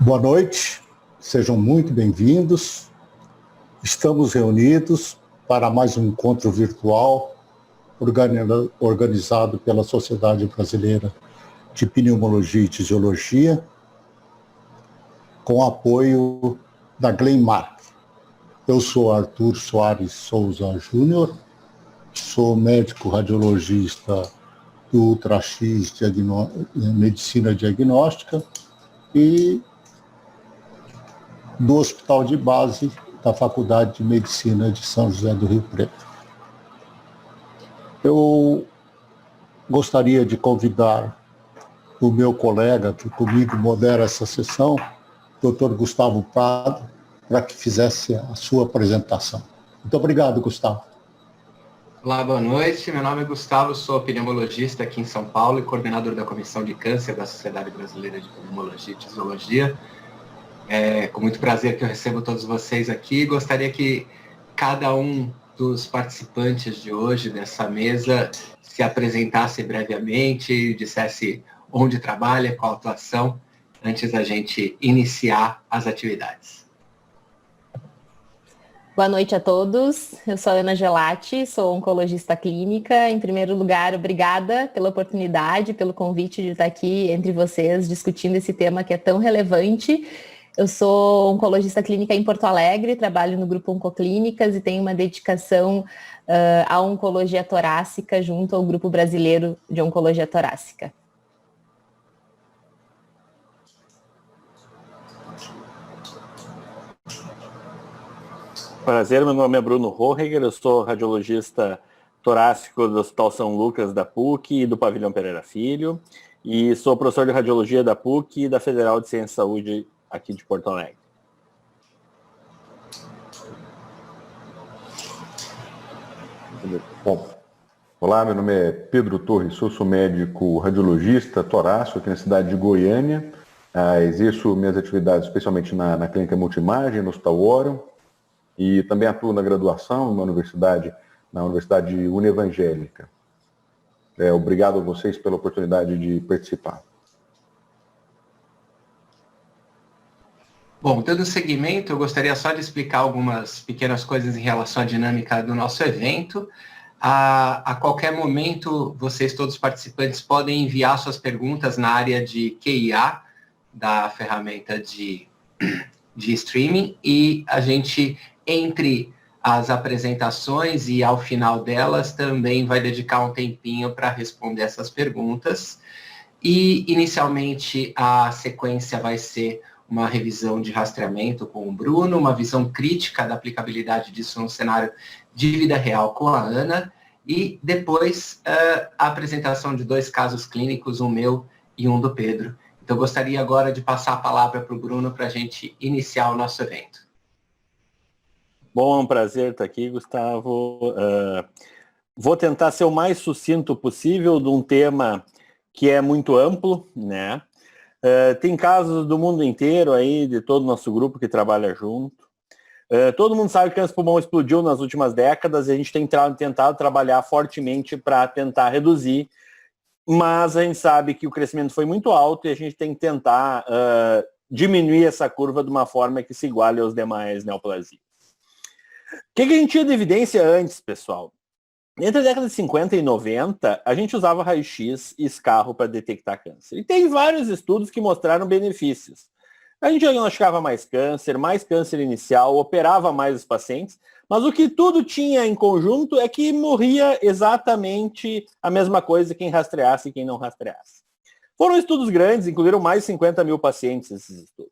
Boa noite, sejam muito bem-vindos. Estamos reunidos para mais um encontro virtual organizado pela Sociedade Brasileira de Pneumologia e Tisiologia, com apoio da Glenmark. Eu sou Arthur Soares Souza Júnior, sou médico radiologista do Ultra-X Medicina Diagnóstica e do Hospital de Base da Faculdade de Medicina de São José do Rio Preto. Eu gostaria de convidar o meu colega, que comigo modera essa sessão, Dr. Gustavo Prado, para que fizesse a sua apresentação. Muito obrigado, Gustavo. Olá, boa noite. Meu nome é Gustavo, sou pneumologista aqui em São Paulo e coordenador da Comissão de Câncer da Sociedade Brasileira de Pneumologia e Tisiologia. É com muito prazer que eu recebo todos vocês aqui. Gostaria que cada um dos participantes de hoje dessa mesa se apresentasse brevemente, dissesse onde trabalha, qual a atuação, antes da gente iniciar as atividades. Boa noite a todos, eu sou a Ana Gelati, sou oncologista clínica. Em primeiro lugar, obrigada pela oportunidade, pelo convite de estar aqui entre vocês discutindo esse tema que é tão relevante. Eu sou oncologista clínica em Porto Alegre, trabalho no grupo Oncoclínicas e tenho uma dedicação à oncologia torácica junto ao Grupo Brasileiro de Oncologia Torácica. Prazer, meu nome é Bruno Rohriger, eu sou radiologista torácico do Hospital São Lucas da PUC e do Pavilhão Pereira Filho, e sou professor de radiologia da PUC e da Federal de Ciência e Saúde aqui de Porto Alegre. Bom, olá, meu nome é Pedro Torres, sou médico radiologista torácico aqui na cidade de Goiânia. Exerço minhas atividades especialmente na clínica multimagem, no Hospital Orion, e também atuo na graduação na Universidade Unevangélica. Obrigado a vocês pela oportunidade de participar. Bom, dando seguimento, eu gostaria só de explicar algumas pequenas coisas em relação à dinâmica do nosso evento. A qualquer momento, vocês todos participantes podem enviar suas perguntas na área de QIA da ferramenta de streaming, e a gente, entre as apresentações e ao final delas, também vai dedicar um tempinho para responder essas perguntas. E, inicialmente, a sequência vai ser uma revisão de rastreamento com o Bruno, uma visão crítica da aplicabilidade disso no cenário de vida real com a Ana, e depois a apresentação de 2 casos clínicos, um meu e um do Pedro. Então, eu gostaria agora de passar a palavra para o Bruno para a gente iniciar o nosso evento. Bom, é um prazer estar aqui, Gustavo. Vou tentar ser o mais sucinto possível de um tema que é muito amplo, né? Tem casos do mundo inteiro aí, de todo o nosso grupo que trabalha junto. Todo mundo sabe que o câncer pulmão explodiu nas últimas décadas e a gente tem tentado trabalhar fortemente para tentar reduzir, mas a gente sabe que o crescimento foi muito alto e a gente tem que tentar diminuir essa curva de uma forma que se iguale aos demais neoplasias. O que a gente tinha de evidência antes, pessoal? Entre a década de 50 e 90, a gente usava raio-x e escarro para detectar câncer. E tem vários estudos que mostraram benefícios. A gente diagnosticava mais câncer inicial, operava mais os pacientes, mas o que tudo tinha em conjunto é que morria exatamente a mesma coisa quem rastreasse e quem não rastreasse. Foram estudos grandes, incluíram mais de 50 mil pacientes esses estudos.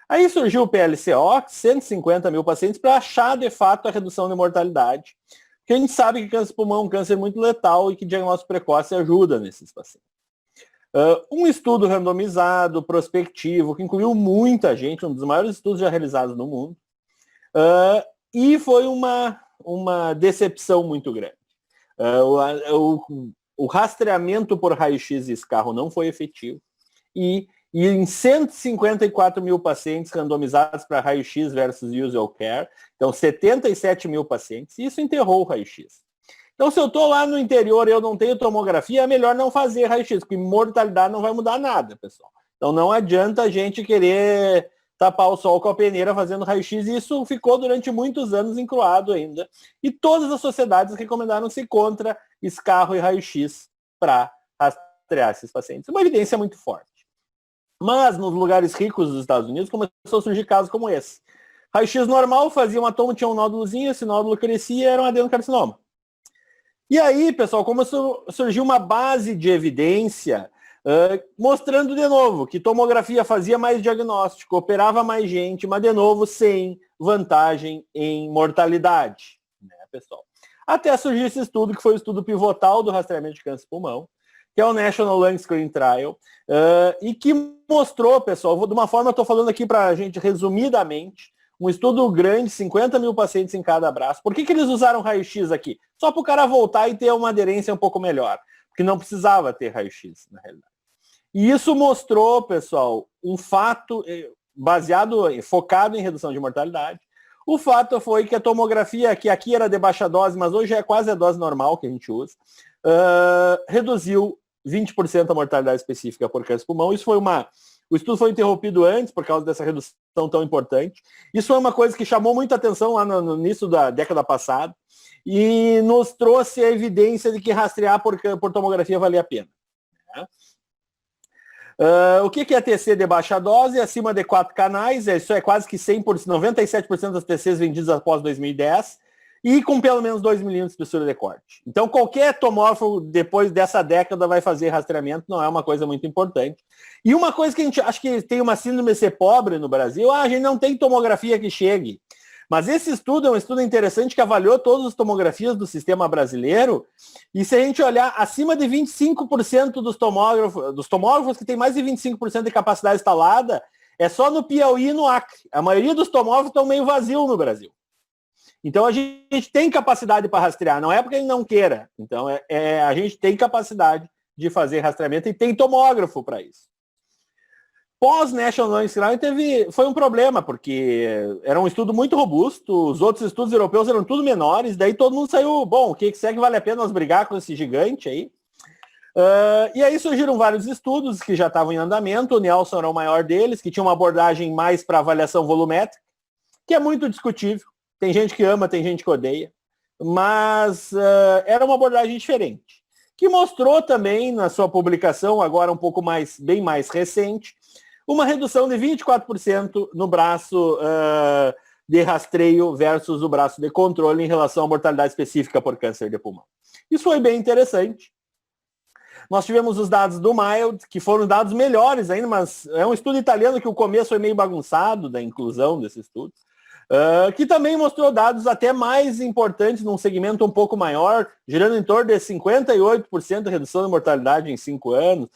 Aí surgiu o PLCO, 150 mil pacientes, para achar de fato a redução de mortalidade. Porque a gente sabe que câncer pulmão é um câncer muito letal e que diagnóstico precoce ajuda nesses pacientes. Um estudo randomizado, prospectivo, que incluiu muita gente, um dos maiores estudos já realizados no mundo, e foi uma decepção muito grande. O rastreamento por raio-x e escarro não foi efetivo, e em 154 mil pacientes randomizados para raio-x versus usual care, então 77 mil pacientes, e isso enterrou o raio-x. Então, se eu estou lá no interior e eu não tenho tomografia, é melhor não fazer raio-x, porque mortalidade não vai mudar nada, pessoal. Então, não adianta a gente querer tapar o sol com a peneira fazendo raio-x, e isso ficou durante muitos anos encruado ainda. E todas as sociedades recomendaram-se contra escarro e raio-x para rastrear esses pacientes. Uma evidência muito forte. Mas nos lugares ricos dos Estados Unidos começou a surgir casos como esse. Raio-x normal, fazia uma toma, tinha um nódulozinho, esse nódulo crescia, era um adenocarcinoma. E aí, pessoal, começou a surgir uma base de evidência mostrando de novo que tomografia fazia mais diagnóstico, operava mais gente, mas de novo sem vantagem em mortalidade, né, pessoal? Até surgir esse estudo, que foi o estudo pivotal do rastreamento de câncer de pulmão, que é o National Lung Screening Trial, e que mostrou, pessoal, de uma forma, eu estou falando aqui para a gente resumidamente, um estudo grande, 50 mil pacientes em cada braço. Por que eles usaram raio-x aqui? Só para o cara voltar e ter uma aderência um pouco melhor, porque não precisava ter raio-x, na realidade. E isso mostrou, pessoal, um fato focado em redução de mortalidade. O fato foi que a tomografia, que aqui era de baixa dose, mas hoje é quase a dose normal que a gente usa, reduziu 20% a mortalidade específica por câncer de pulmão. Isso foi o estudo foi interrompido antes por causa dessa redução tão importante. Isso foi uma coisa que chamou muita atenção lá no início da década passada e nos trouxe a evidência de que rastrear por tomografia valia a pena. Né? O que é TC de baixa dose? Acima de 4 canais, isso é quase que 97% das TCs vendidas após 2010, e com pelo menos 2 milímetros de espessura de corte. Então, qualquer tomógrafo depois dessa década vai fazer rastreamento, não é uma coisa muito importante. E uma coisa que a gente acha que tem uma síndrome de ser pobre no Brasil, a gente não tem tomografia que chegue. Mas esse estudo é um estudo interessante que avaliou todas as tomografias do sistema brasileiro, e se a gente olhar acima de 25% dos tomógrafos que tem mais de 25% de capacidade instalada, é só no Piauí e no Acre. A maioria dos tomógrafos estão meio vazios no Brasil. Então, a gente tem capacidade para rastrear, não é porque ele não queira. Então, a gente tem capacidade de fazer rastreamento e tem tomógrafo para isso. Pós-National Lung Screening foi um problema, porque era um estudo muito robusto, os outros estudos europeus eram tudo menores, daí todo mundo saiu, bom, o que será que vale a pena nós brigar com esse gigante aí? E aí surgiram vários estudos que já estavam em andamento, o Nielsen era o maior deles, que tinha uma abordagem mais para avaliação volumétrica, que é muito discutível. Tem gente que ama, tem gente que odeia, mas era uma abordagem diferente, que mostrou também na sua publicação, agora um pouco bem mais recente, uma redução de 24% no braço de rastreio versus o braço de controle em relação à mortalidade específica por câncer de pulmão. Isso foi bem interessante. Nós tivemos os dados do MILD, que foram dados melhores ainda, mas é um estudo italiano que o começo foi meio bagunçado da inclusão desse estudo. Que também mostrou dados até mais importantes num segmento um pouco maior, girando em torno de 58% de redução de mortalidade em 5 anos,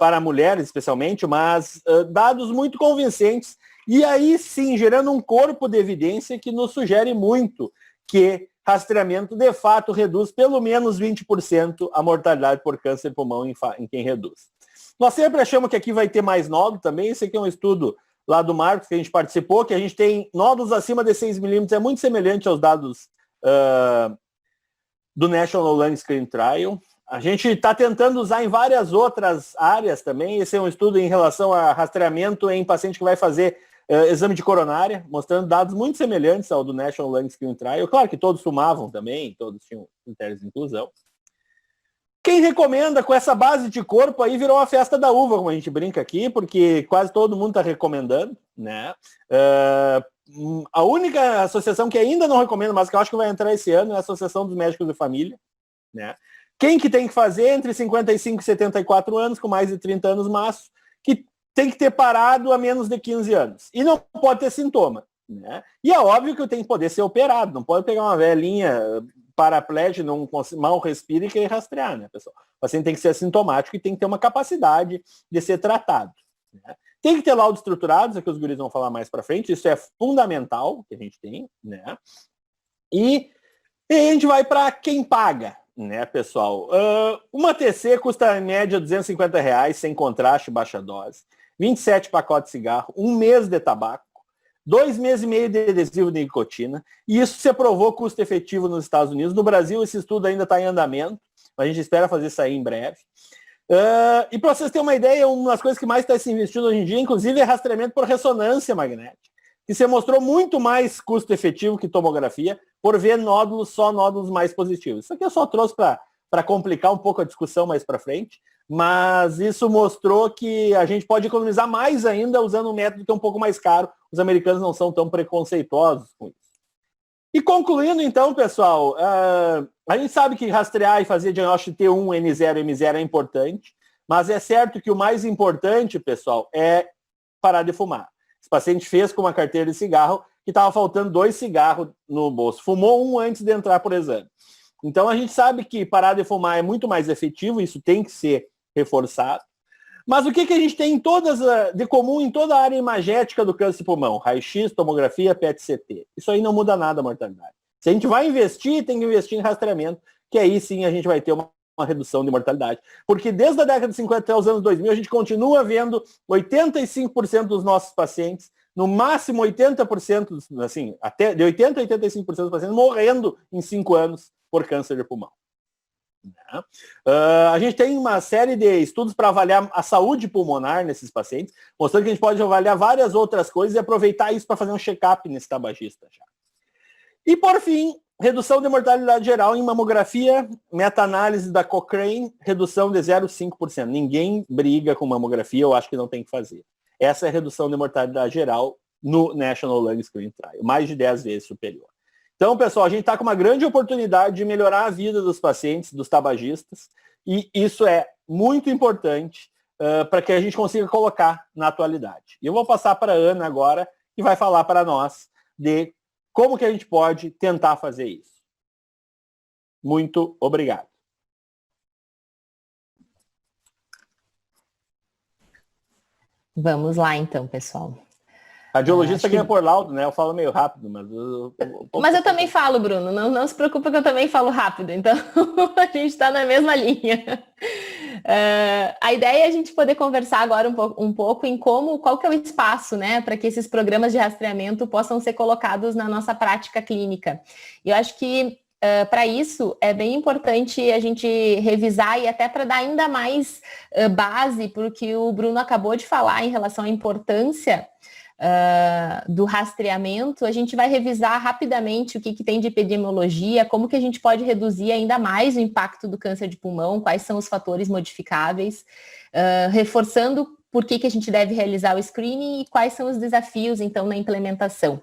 para mulheres especialmente, mas dados muito convincentes, e aí sim, gerando um corpo de evidência que nos sugere muito que rastreamento de fato reduz pelo menos 20% a mortalidade por câncer de pulmão em quem reduz. Nós sempre achamos que aqui vai ter mais nódulo também, esse aqui é um estudo lá do Marcos, que a gente participou, que a gente tem nódulos acima de 6 milímetros, é muito semelhante aos dados do National Lung Screening Trial. A gente está tentando usar em várias outras áreas também. Esse é um estudo em relação a rastreamento em paciente que vai fazer exame de coronária, mostrando dados muito semelhantes ao do National Lung Screening Trial. Claro que todos fumavam também, todos tinham critérios de inclusão. Quem recomenda com essa base de corpo aí virou uma festa da uva, como a gente brinca aqui, porque quase todo mundo está recomendando, né? A única associação que ainda não recomenda, mas que eu acho que vai entrar esse ano, é a Associação dos Médicos de Família, né? Quem que tem que fazer entre 55 e 74 anos, com mais de 30 anos maço, que tem que ter parado a menos de 15 anos. E não pode ter sintoma, né? E é óbvio que tem que poder ser operado, não pode pegar uma velhinha paraplégica, não mal respira e querer rastrear, né, pessoal? O paciente tem que ser assintomático e tem que ter uma capacidade de ser tratado, né? Tem que ter laudos estruturados, é que os guris vão falar mais para frente, isso é fundamental que a gente tem, né? E a gente vai para quem paga, né, pessoal? Uma TC custa em média R$250, sem contraste, baixa dose, 27 pacotes de cigarro, 1 mês de tabaco, 2 meses e meio de adesivo de nicotina, e isso se aprovou custo efetivo nos Estados Unidos. No Brasil, esse estudo ainda está em andamento, a gente espera fazer sair em breve. E para vocês terem uma ideia, uma das coisas que mais está se investindo hoje em dia, inclusive, é rastreamento por ressonância magnética, que se mostrou muito mais custo efetivo que tomografia, por ver nódulos, só nódulos mais positivos. Isso aqui eu só trouxe para complicar um pouco a discussão mais para frente, mas isso mostrou que a gente pode economizar mais ainda usando um método que é um pouco mais caro. Os americanos não são tão preconceituosos com isso. E concluindo, então, pessoal, a gente sabe que rastrear e fazer diagnóstico T1, N0 e M0 é importante, mas é certo que o mais importante, pessoal, é parar de fumar. Esse paciente fez com uma carteira de cigarro que estava faltando 2 cigarros no bolso. Fumou um antes de entrar por exame. Então, a gente sabe que parar de fumar é muito mais efetivo, isso tem que ser reforçado. Mas o que a gente tem de comum em toda a área imagética do câncer de pulmão? Raio-X, tomografia, PET-CT. Isso aí não muda nada a mortalidade. Se a gente vai investir, tem que investir em rastreamento, que aí sim a gente vai ter uma redução de mortalidade. Porque desde a década de 50 até os anos 2000, a gente continua vendo 85% dos nossos pacientes, no máximo 80%, assim, até de 80% a 85% dos pacientes morrendo em 5 anos por câncer de pulmão. A gente tem uma série de estudos para avaliar a saúde pulmonar nesses pacientes, mostrando que a gente pode avaliar várias outras coisas e aproveitar isso para fazer um check-up nesse tabagista já. E por fim, redução de mortalidade geral em mamografia, meta-análise da Cochrane, redução de 0,5%. Ninguém briga com mamografia, eu acho que não tem que fazer. Essa é a redução de mortalidade geral no National Lung Screening Trial, mais de 10 vezes superior. Então, pessoal, a gente está com uma grande oportunidade de melhorar a vida dos pacientes, dos tabagistas, e isso é muito importante para que a gente consiga colocar na atualidade. E eu vou passar para a Ana agora, que vai falar para nós de como que a gente pode tentar fazer isso. Muito obrigado. Vamos lá, então, pessoal. Radiologista ganha por laudo, né? Eu falo meio rápido, mas... Mas eu também falo, Bruno. Não se preocupa que eu também falo rápido. Então, a gente está na mesma linha. A ideia é a gente poder conversar agora um pouco em qual que é o espaço, né? Para que esses programas de rastreamento possam ser colocados na nossa prática clínica. E eu acho que, para isso, é bem importante a gente revisar e até para dar ainda mais base para o que o Bruno acabou de falar em relação à importância do rastreamento. A gente vai revisar rapidamente o que tem de epidemiologia, como que a gente pode reduzir ainda mais o impacto do câncer de pulmão, quais são os fatores modificáveis, reforçando por que a gente deve realizar o screening e quais são os desafios, então, na implementação.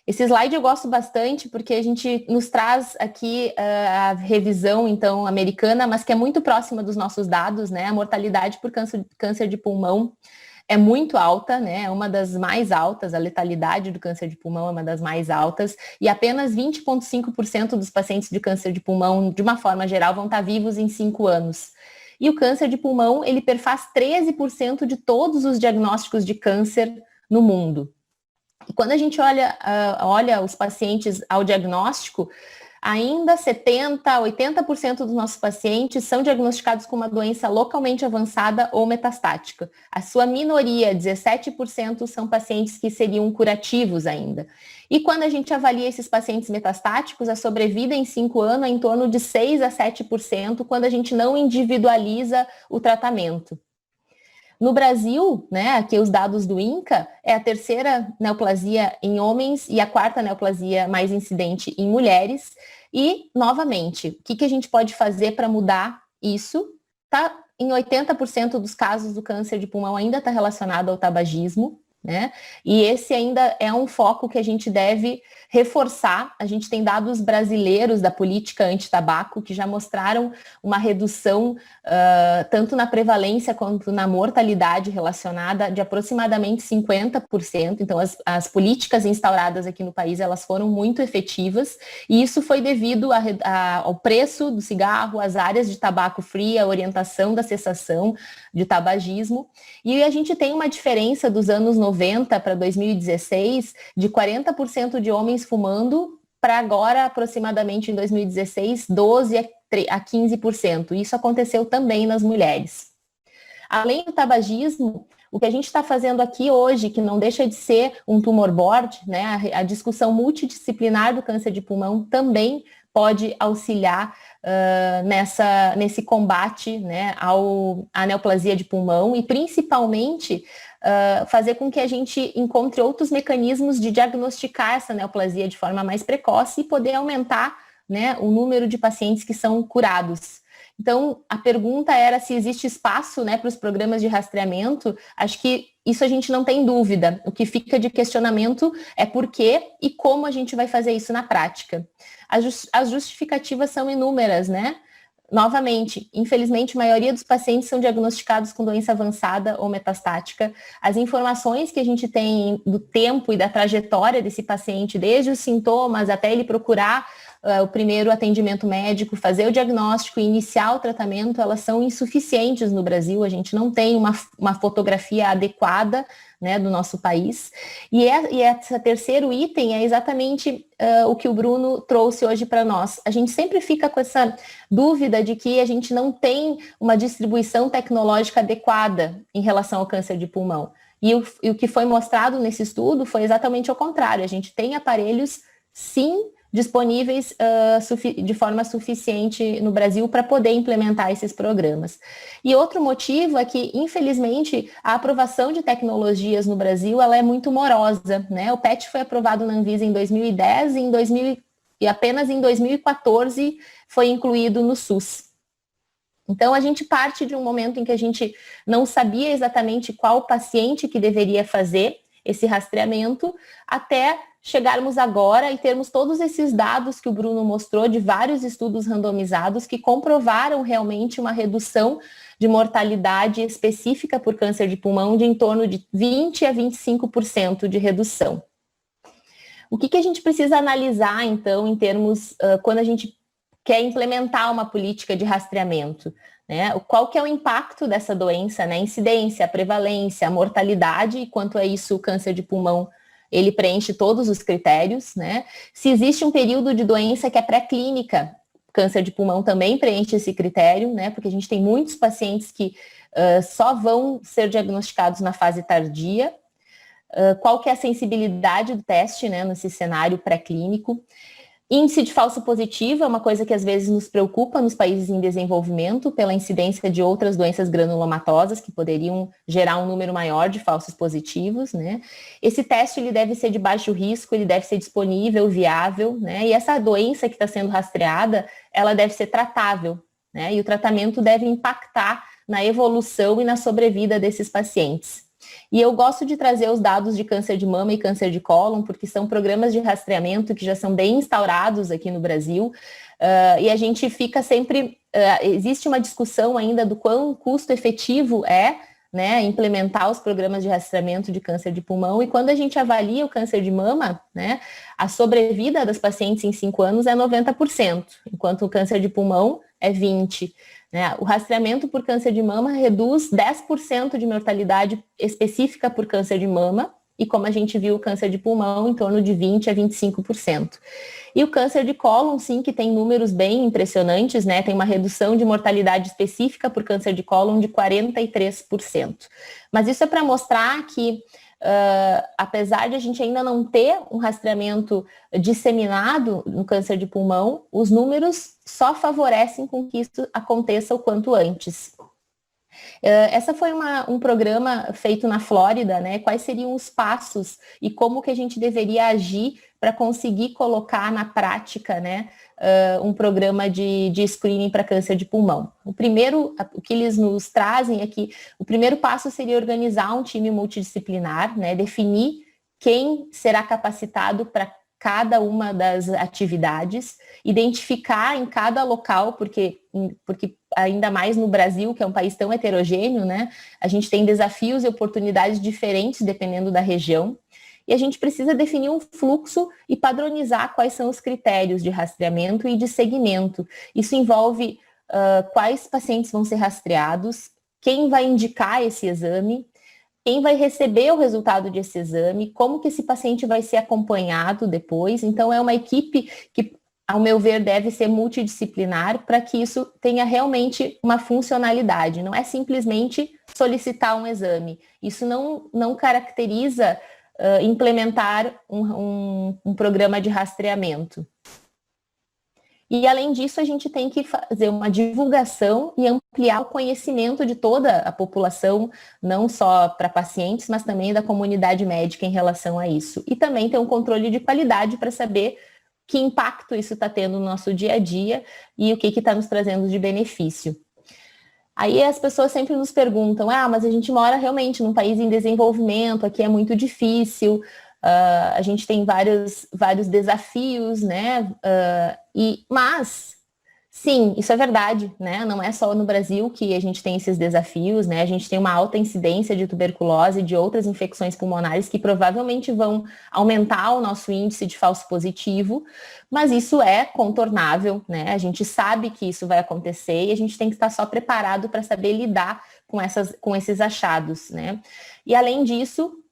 Esse slide eu gosto bastante porque a gente nos traz aqui a revisão, então, americana, mas que é muito próxima dos nossos dados, né? A mortalidade por câncer de pulmão é muito alta, né? É uma das mais altas, a letalidade do câncer de pulmão é uma das mais altas, e apenas 20,5% dos pacientes de câncer de pulmão, de uma forma geral, vão estar vivos em 5 anos. E o câncer de pulmão, ele perfaz 13% de todos os diagnósticos de câncer no mundo. E quando a gente olha os pacientes ao diagnóstico, ainda 70%, 80% dos nossos pacientes são diagnosticados com uma doença localmente avançada ou metastática. A sua minoria, 17%, são pacientes que seriam curativos ainda. E quando a gente avalia esses pacientes metastáticos, a sobrevida em 5 anos é em torno de 6% a 7%, quando a gente não individualiza o tratamento. No Brasil, né, aqui os dados do INCA, é a 3ª neoplasia em homens e a 4ª neoplasia mais incidente em mulheres. E, novamente, o que a gente pode fazer para mudar isso? Tá, em 80% dos casos do câncer de pulmão ainda está relacionado ao tabagismo, né? E esse ainda é um foco que a gente deve reforçar. A gente tem dados brasileiros da política anti-tabaco que já mostraram uma redução tanto na prevalência quanto na mortalidade relacionada de aproximadamente 50%. Então, as políticas instauradas aqui no país, elas foram muito efetivas, e isso foi devido ao preço do cigarro, às áreas de tabaco free, a orientação da cessação de tabagismo. E a gente tem uma diferença dos anos 90 para 2016 de 40% de homens fumando para agora, aproximadamente em 2016, 12% a 15%. Isso aconteceu também nas mulheres. Além do tabagismo, o que a gente está fazendo aqui hoje, que não deixa de ser um tumor board, né, a discussão multidisciplinar do câncer de pulmão também pode auxiliar nesse combate, né, à neoplasia de pulmão e principalmente fazer com que a gente encontre outros mecanismos de diagnosticar essa neoplasia de forma mais precoce e poder aumentar, né, o número de pacientes que são curados. Então, a pergunta era se existe espaço, né, para os programas de rastreamento. Acho que isso a gente não tem dúvida. O que fica de questionamento é por quê e como a gente vai fazer isso na prática. As justificativas são inúmeras, né? Novamente, infelizmente, a maioria dos pacientes são diagnosticados com doença avançada ou metastática. As informações que a gente tem do tempo e da trajetória desse paciente, desde os sintomas até ele procurar o primeiro atendimento médico, fazer o diagnóstico e iniciar o tratamento, elas são insuficientes no Brasil. A gente não tem uma fotografia adequada, né, do nosso país. E esse terceiro item é exatamente o que o Bruno trouxe hoje para nós. A gente sempre fica com essa dúvida de que a gente não tem uma distribuição tecnológica adequada em relação ao câncer de pulmão. E o que foi mostrado nesse estudo foi exatamente o contrário. A gente tem aparelhos, sim, disponíveis de forma suficiente no Brasil para poder implementar esses programas. E outro motivo é que, infelizmente, a aprovação de tecnologias no Brasil ela é muito morosa, né? O PET foi aprovado na Anvisa em 2010 e apenas em 2014 foi incluído no SUS. Então, a gente parte de um momento em que a gente não sabia exatamente qual paciente que deveria fazer esse rastreamento, até chegarmos agora e termos todos esses dados que o Bruno mostrou de vários estudos randomizados que comprovaram realmente uma redução de mortalidade específica por câncer de pulmão de em torno de 20% a 25% de redução. O que a gente precisa analisar, então, em termos, quando a gente quer implementar uma política de rastreamento, né? Qual que é o impacto dessa doença, né? A incidência, a prevalência, a mortalidade, e quanto a isso o câncer de pulmão ele preenche todos os critérios, né? Se existe um período de doença que é pré-clínica, câncer de pulmão também preenche esse critério, né? Porque a gente tem muitos pacientes que só vão ser diagnosticados na fase tardia. Qual que é a sensibilidade do teste, né, nesse cenário pré-clínico? Índice de falso positivo é uma coisa que às vezes nos preocupa nos países em desenvolvimento pela incidência de outras doenças granulomatosas que poderiam gerar um número maior de falsos positivos, né? Esse teste ele deve ser de baixo risco, ele deve ser disponível, viável, né? E essa doença que está sendo rastreada, ela deve ser tratável, né? E o tratamento deve impactar na evolução e na sobrevida desses pacientes. E eu gosto de trazer os dados de câncer de mama e câncer de cólon, porque são programas de rastreamento que já são bem instaurados aqui no Brasil, e a gente fica sempre... existe uma discussão ainda do quão custo efetivo é, né, implementar os programas de rastreamento de câncer de pulmão, e quando a gente avalia o câncer de mama, né, a sobrevida das pacientes em 5 anos é 90%, enquanto o câncer de pulmão é 20%. O rastreamento por câncer de mama reduz 10% de mortalidade específica por câncer de mama, e como a gente viu, o câncer de pulmão em torno de 20% a 25%. E o câncer de cólon, sim, que tem números bem impressionantes, né? Tem uma redução de mortalidade específica por câncer de cólon de 43%. Mas isso é para mostrar que, apesar de a gente ainda não ter um rastreamento disseminado no câncer de pulmão, os números só favorecem com que isso aconteça o quanto antes. Essa foi um programa feito na Flórida, né? Quais seriam os passos e como que a gente deveria agir para conseguir colocar na prática, né, um programa de screening para câncer de pulmão. O que eles nos trazem é que o primeiro passo seria organizar um time multidisciplinar, né, definir quem será capacitado para cada uma das atividades, identificar em cada local, porque ainda mais no Brasil, que é um país tão heterogêneo, né, a gente tem desafios e oportunidades diferentes dependendo da região, e a gente precisa definir um fluxo e padronizar quais são os critérios de rastreamento e de segmento. Isso envolve quais pacientes vão ser rastreados, quem vai indicar esse exame, quem vai receber o resultado desse exame, como que esse paciente vai ser acompanhado depois. Então, é uma equipe que, ao meu ver, deve ser multidisciplinar para que isso tenha realmente uma funcionalidade. Não é simplesmente solicitar um exame. Isso não caracteriza implementar um programa de rastreamento. E, além disso, a gente tem que fazer uma divulgação e ampliar o conhecimento de toda a população, não só para pacientes, mas também da comunidade médica em relação a isso. E também ter um controle de qualidade para saber que impacto isso está tendo no nosso dia a dia e o que está nos trazendo de benefício. Aí as pessoas sempre nos perguntam, mas a gente mora realmente num país em desenvolvimento, aqui é muito difícil, a gente tem vários desafios, né? Mas, sim, isso é verdade, né? Não é só no Brasil que a gente tem esses desafios, né? A gente tem uma alta incidência de tuberculose e de outras infecções pulmonares que provavelmente vão aumentar o nosso índice de falso positivo, mas isso é contornável, né? A gente sabe que isso vai acontecer e a gente tem que estar só preparado para saber lidar com esses achados, né? E, além disso,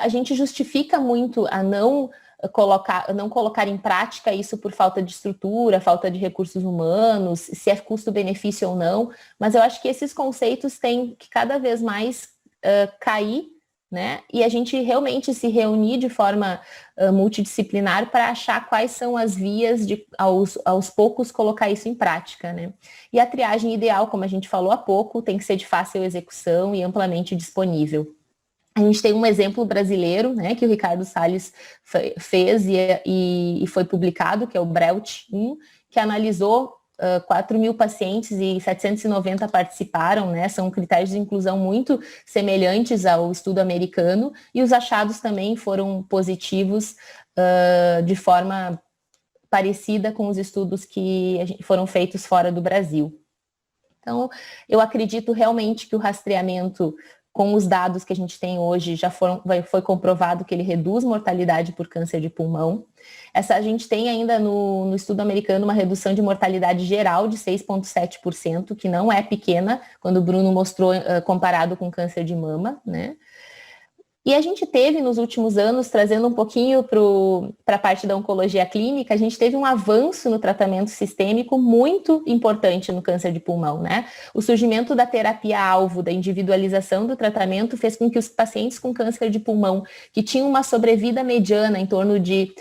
a gente justifica muito a não colocar em prática isso por falta de estrutura, falta de recursos humanos, se é custo-benefício ou não, mas eu acho que esses conceitos têm que cada vez mais cair, né? E a gente realmente se reunir de forma multidisciplinar para achar quais são as vias de, aos poucos, colocar isso em prática, né? E a triagem ideal, como a gente falou há pouco, tem que ser de fácil execução e amplamente disponível. A gente tem um exemplo brasileiro, né, que o Ricardo Salles fez e foi publicado, que é o BRELT 1, que analisou 4.000 pacientes e 790 participaram, né, são critérios de inclusão muito semelhantes ao estudo americano, e os achados também foram positivos de forma parecida com os estudos que foram feitos fora do Brasil. Então, eu acredito realmente que o rastreamento, com os dados que a gente tem hoje, foi comprovado que ele reduz mortalidade por câncer de pulmão. A gente tem ainda no estudo americano uma redução de mortalidade geral de 6,7%, que não é pequena, quando o Bruno mostrou comparado com câncer de mama, né? E a gente teve, nos últimos anos, trazendo um pouquinho para a parte da oncologia clínica, a gente teve um avanço no tratamento sistêmico muito importante no câncer de pulmão, né? O surgimento da terapia-alvo, da individualização do tratamento, fez com que os pacientes com câncer de pulmão, que tinham uma sobrevida mediana em torno de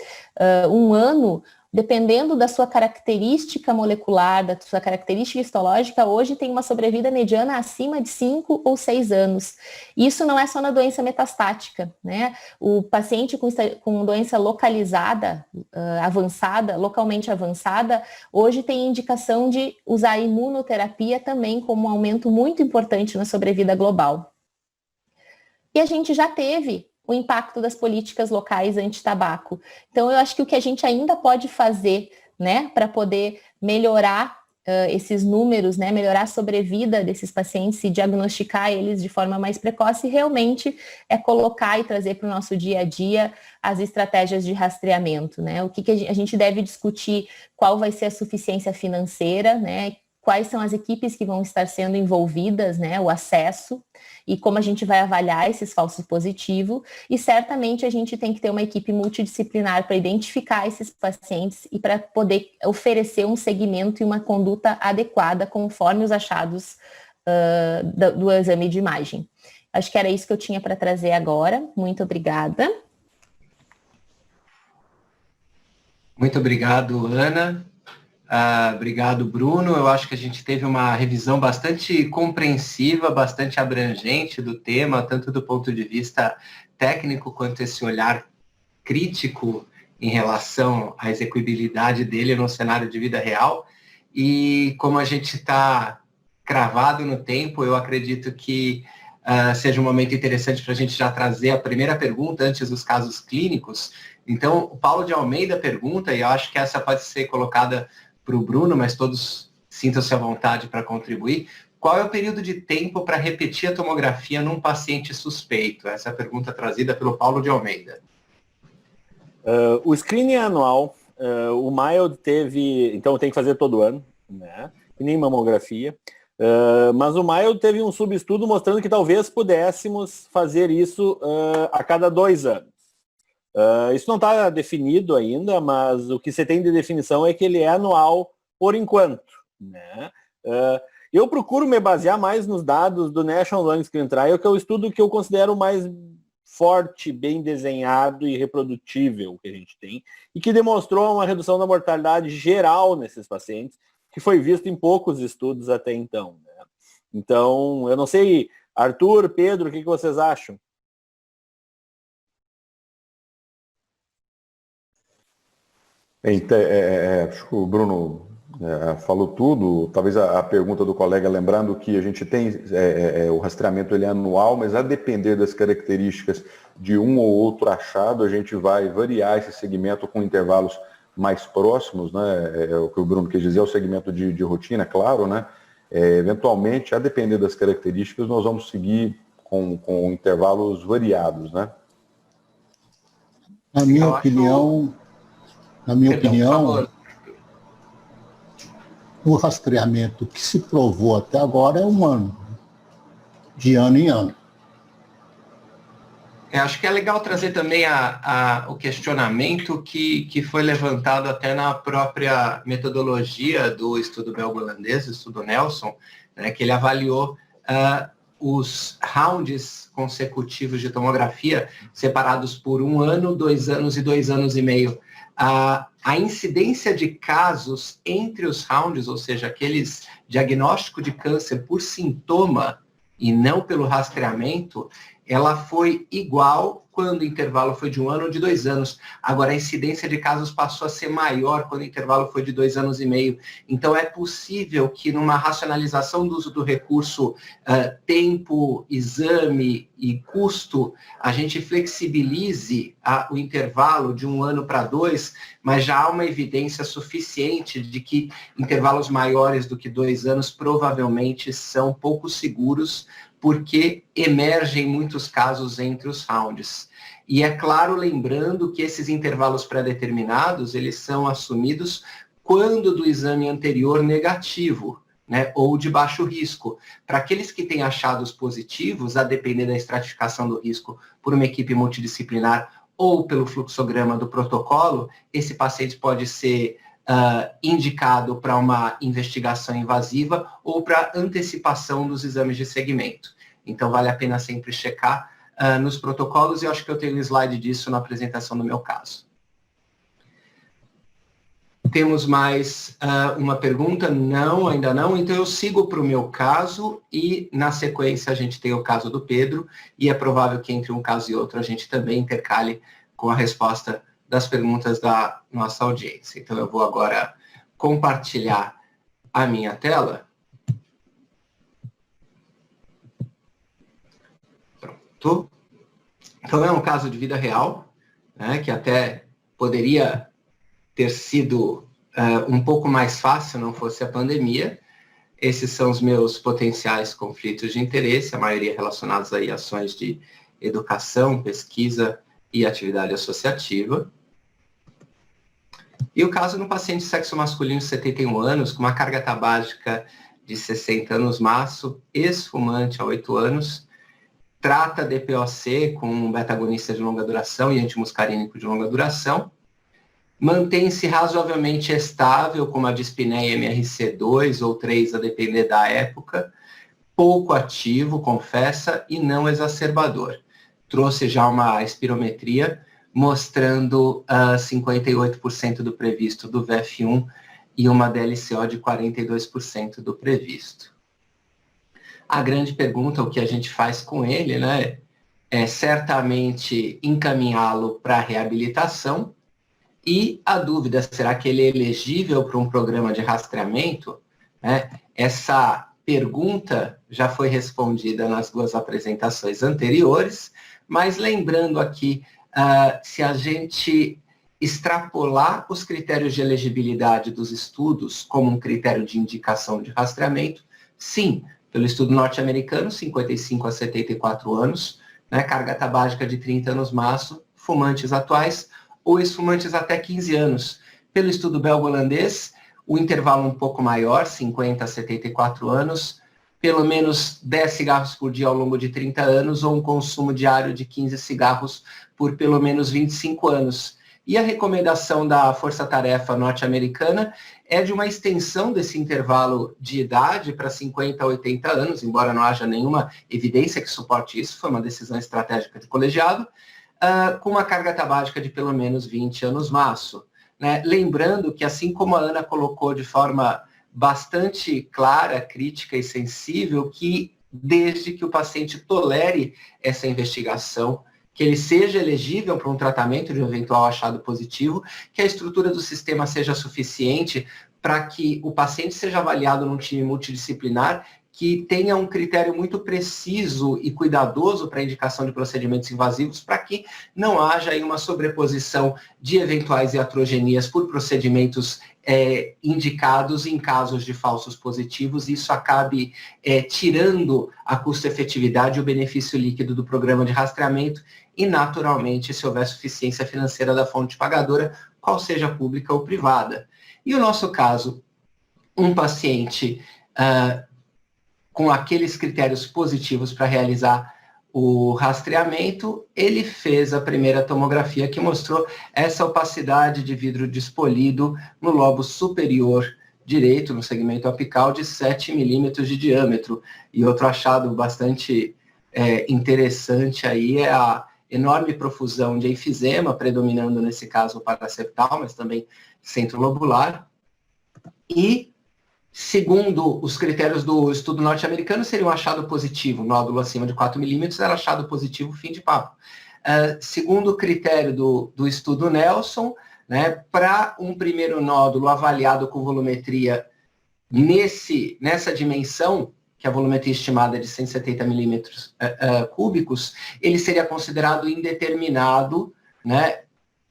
1 ano, dependendo da sua característica molecular, da sua característica histológica, hoje tem uma sobrevida mediana acima de 5 ou 6 anos. Isso não é só na doença metastática, né? O paciente com doença localizada, avançada, localmente avançada, hoje tem indicação de usar a imunoterapia também como um aumento muito importante na sobrevida global. E a gente já teve o impacto das políticas locais anti-tabaco. Então, eu acho que o que a gente ainda pode fazer, né, para poder melhorar esses números, né, melhorar a sobrevida desses pacientes e diagnosticar eles de forma mais precoce, realmente é colocar e trazer para o nosso dia a dia as estratégias de rastreamento, né? O que a gente deve discutir, qual vai ser a suficiência financeira, né? Quais são as equipes que vão estar sendo envolvidas, né, o acesso, e como a gente vai avaliar esses falsos positivos, e certamente a gente tem que ter uma equipe multidisciplinar para identificar esses pacientes e para poder oferecer um segmento e uma conduta adequada conforme os achados do exame de imagem. Acho que era isso que eu tinha para trazer agora. Muito obrigada. Muito obrigado, Ana. Obrigado, Bruno. Eu acho que a gente teve uma revisão bastante compreensiva, bastante abrangente do tema, tanto do ponto de vista técnico, quanto esse olhar crítico em relação à execuibilidade dele no cenário de vida real. E como a gente está cravado no tempo, eu acredito que seja um momento interessante para a gente já trazer a primeira pergunta antes dos casos clínicos. Então, o Paulo de Almeida pergunta, e eu acho que essa pode ser colocada para o Bruno, mas todos sintam-se à vontade para contribuir. Qual é o período de tempo para repetir a tomografia num paciente suspeito? Essa é a pergunta trazida pelo Paulo de Almeida. O screening é anual. O mild teve... Então, tem que fazer todo ano, né? E nem mamografia. Mas o mild teve um subestudo mostrando que talvez pudéssemos fazer isso a cada 2 anos. Isso não está definido ainda, mas o que você tem de definição é que ele é anual por enquanto, né? Eu procuro me basear mais nos dados do National Lung Screen Trial, que é o estudo que eu considero mais forte, bem desenhado e reprodutível que a gente tem, e que demonstrou uma redução da mortalidade geral nesses pacientes, que foi visto em poucos estudos até então, né? Então, eu não sei, Arthur, Pedro, o que vocês acham? Acho que o Bruno falou tudo. Talvez a pergunta do colega, lembrando que a gente tem o rastreamento ele é anual, mas a depender das características de um ou outro achado, a gente vai variar esse segmento com intervalos mais próximos, né? O que o Bruno quis dizer, é o segmento de rotina, claro, né? Eventualmente, a depender das características, nós vamos seguir com intervalos variados, né? Na minha opinião, o rastreamento que se provou até agora é humano, de ano em ano. Acho que é legal trazer também o questionamento que foi levantado até na própria metodologia do estudo belgo-holandês, o estudo Nelson, né, que ele avaliou os rounds consecutivos de tomografia separados por 1 ano, 2 anos e 2 anos e meio. A incidência de casos entre os rounds, ou seja, aqueles diagnóstico de câncer por sintoma e não pelo rastreamento, ela foi igual quando o intervalo foi de 1 ano ou de 2 anos. Agora, a incidência de casos passou a ser maior quando o intervalo foi de 2 anos e meio. Então, é possível que numa racionalização do uso do recurso tempo, exame e custo, a gente flexibilize o intervalo de 1 ano para 2, mas já há uma evidência suficiente de que intervalos maiores do que 2 anos provavelmente são pouco seguros, porque emergem muitos casos entre os rounds. E é claro, lembrando que esses intervalos pré-determinados, eles são assumidos quando do exame anterior negativo, né, ou de baixo risco. Para aqueles que têm achados positivos, a depender da estratificação do risco por uma equipe multidisciplinar ou pelo fluxograma do protocolo, esse paciente pode ser indicado para uma investigação invasiva ou para antecipação dos exames de segmento. Então, vale a pena sempre checar nos protocolos, e eu acho que eu tenho um slide disso na apresentação do meu caso. Temos mais uma pergunta? Não, ainda não. Então, eu sigo para o meu caso e, na sequência, a gente tem o caso do Pedro, e é provável que entre um caso e outro a gente também intercale com a resposta das perguntas da nossa audiência. Então, eu vou agora compartilhar a minha tela. Pronto. Então, é um caso de vida real, né, que até poderia ter sido um pouco mais fácil não fosse a pandemia. Esses são os meus potenciais conflitos de interesse, a maioria relacionados aí a ações de educação, pesquisa e atividade associativa. E o caso de um paciente de sexo masculino de 71 anos, com uma carga tabágica de 60 anos maço, ex-fumante há 8 anos, trata DPOC com um beta-agonista de longa duração e antimuscarínico de longa duração, mantém-se razoavelmente estável com uma dispneia MRC2 ou 3, a depender da época, pouco ativo, confessa, e não exacerbador. Trouxe já uma espirometria mostrando 58% do previsto do VF1 e uma DLCO de 42% do previsto. A grande pergunta, o que a gente faz com ele, né, é certamente encaminhá-lo para a reabilitação, e a dúvida, será que ele é elegível para um programa de rastreamento? Né? Essa pergunta já foi respondida nas 2 apresentações anteriores, mas lembrando aqui, se a gente extrapolar os critérios de elegibilidade dos estudos como um critério de indicação de rastreamento, sim, pelo estudo norte-americano, 55 a 74 anos, né, carga tabágica de 30 anos maço, fumantes atuais, ou ex-fumantes até 15 anos. Pelo estudo belgo-holandês, o intervalo um pouco maior, 50 a 74 anos, pelo menos 10 cigarros por dia ao longo de 30 anos, ou um consumo diário de 15 cigarros por pelo menos 25 anos. E a recomendação da Força-Tarefa norte-americana é de uma extensão desse intervalo de idade para 50 a 80 anos, embora não haja nenhuma evidência que suporte isso, foi uma decisão estratégica do colegiado, com uma carga tabágica de pelo menos 20 anos maço. Né? Lembrando que, assim como a Ana colocou de forma bastante clara, crítica e sensível, que desde que o paciente tolere essa investigação, que ele seja elegível para um tratamento de um eventual achado positivo, que a estrutura do sistema seja suficiente para que o paciente seja avaliado num time multidisciplinar que tenha um critério muito preciso e cuidadoso para a indicação de procedimentos invasivos, para que não haja aí uma sobreposição de eventuais iatrogenias por procedimentos indicados em casos de falsos positivos, e isso acabe tirando a custo-efetividade e o benefício líquido do programa de rastreamento, e naturalmente, se houver suficiência financeira da fonte pagadora, qual seja pública ou privada. E o nosso caso, um paciente com aqueles critérios positivos para realizar o rastreamento, ele fez a primeira tomografia que mostrou essa opacidade de vidro despolido no lobo superior direito, no segmento apical, de 7 milímetros de diâmetro. E outro achado bastante interessante aí é a enorme profusão de enfisema, predominando nesse caso o paraseptal, mas também centrolobular. E, segundo os critérios do estudo norte-americano, seria um achado positivo. Nódulo acima de 4 milímetros era achado positivo, fim de papo. Segundo o critério do estudo Nelson, né, para um primeiro nódulo avaliado com volumetria nessa dimensão, que a volumetria estimada é de 170 milímetros cúbicos, ele seria considerado indeterminado, né,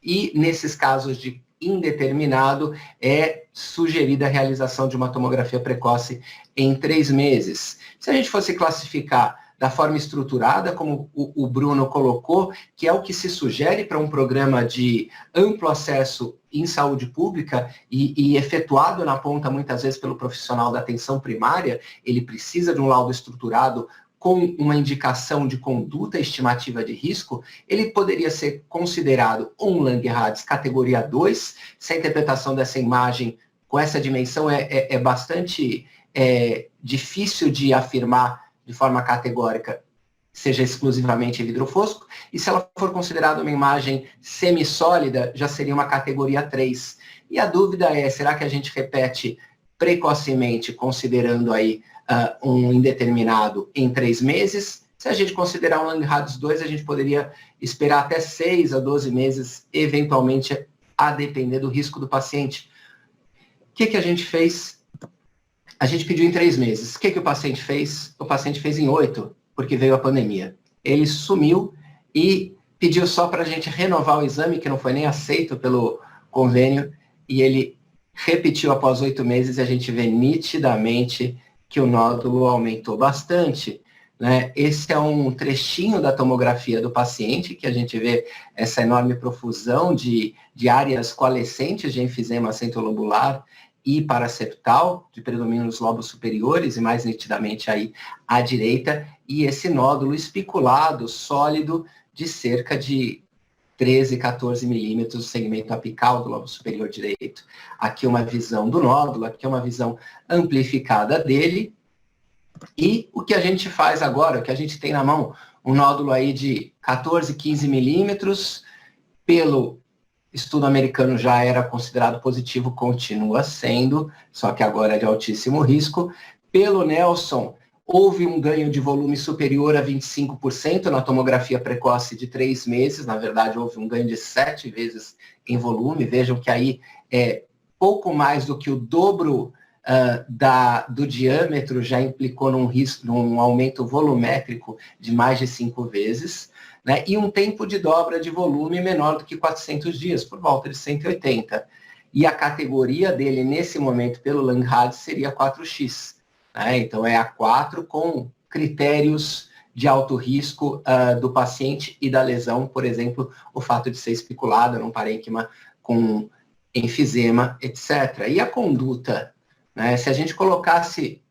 e nesses casos de indeterminado, é sugerida a realização de uma tomografia precoce em 3 meses. Se a gente fosse classificar da forma estruturada, como o Bruno colocou, que é o que se sugere para um programa de amplo acesso em saúde pública e efetuado na ponta, muitas vezes, pelo profissional da atenção primária, ele precisa de um laudo estruturado com uma indicação de conduta estimativa de risco, ele poderia ser considerado um Langerhans categoria 2, se a interpretação dessa imagem com essa dimensão é bastante difícil de afirmar de forma categórica, seja exclusivamente vidro fosco, e se ela for considerada uma imagem semissólida, já seria uma categoria 3. E a dúvida é, será que a gente repete precocemente, considerando aí um indeterminado em 3 meses? Se a gente considerar um Langerhans 2, a gente poderia esperar até 6 a 12 meses, eventualmente, a depender do risco do paciente. O que a gente fez? A gente pediu em 3 meses. O que o paciente fez? O paciente fez em 8, porque veio a pandemia. Ele sumiu e pediu só para a gente renovar o exame, que não foi nem aceito pelo convênio, e ele repetiu após 8 meses, e a gente vê nitidamente que o nódulo aumentou bastante. Né? Esse é um trechinho da tomografia do paciente, que a gente vê essa enorme profusão de áreas coalescentes de enfisema centrolobular e paraseptal, de predomínio nos lobos superiores e mais nitidamente aí à direita, e esse nódulo espiculado, sólido, de cerca de 13, 14 milímetros, segmento apical do lobo superior direito. Aqui uma visão do nódulo, aqui uma visão amplificada dele. E o que a gente faz agora, o que a gente tem na mão, um nódulo aí de 14, 15 milímetros, pelo estudo americano já era considerado positivo, continua sendo, só que agora é de altíssimo risco. Pelo Nelson, houve um ganho de volume superior a 25% na tomografia precoce de 3 meses, na verdade houve um ganho de 7 vezes em volume, vejam que aí é pouco mais do que o dobro do diâmetro, já implicou num aumento volumétrico de mais de 5 vezes, né, e um tempo de dobra de volume menor do que 400 dias, por volta de 180. E a categoria dele, nesse momento, pelo Langerhans, seria 4X. Né, então, é a 4 com critérios de alto risco do paciente e da lesão, por exemplo, o fato de ser especulado num parênquima com enfisema, etc. E a conduta, né, se a gente colocasse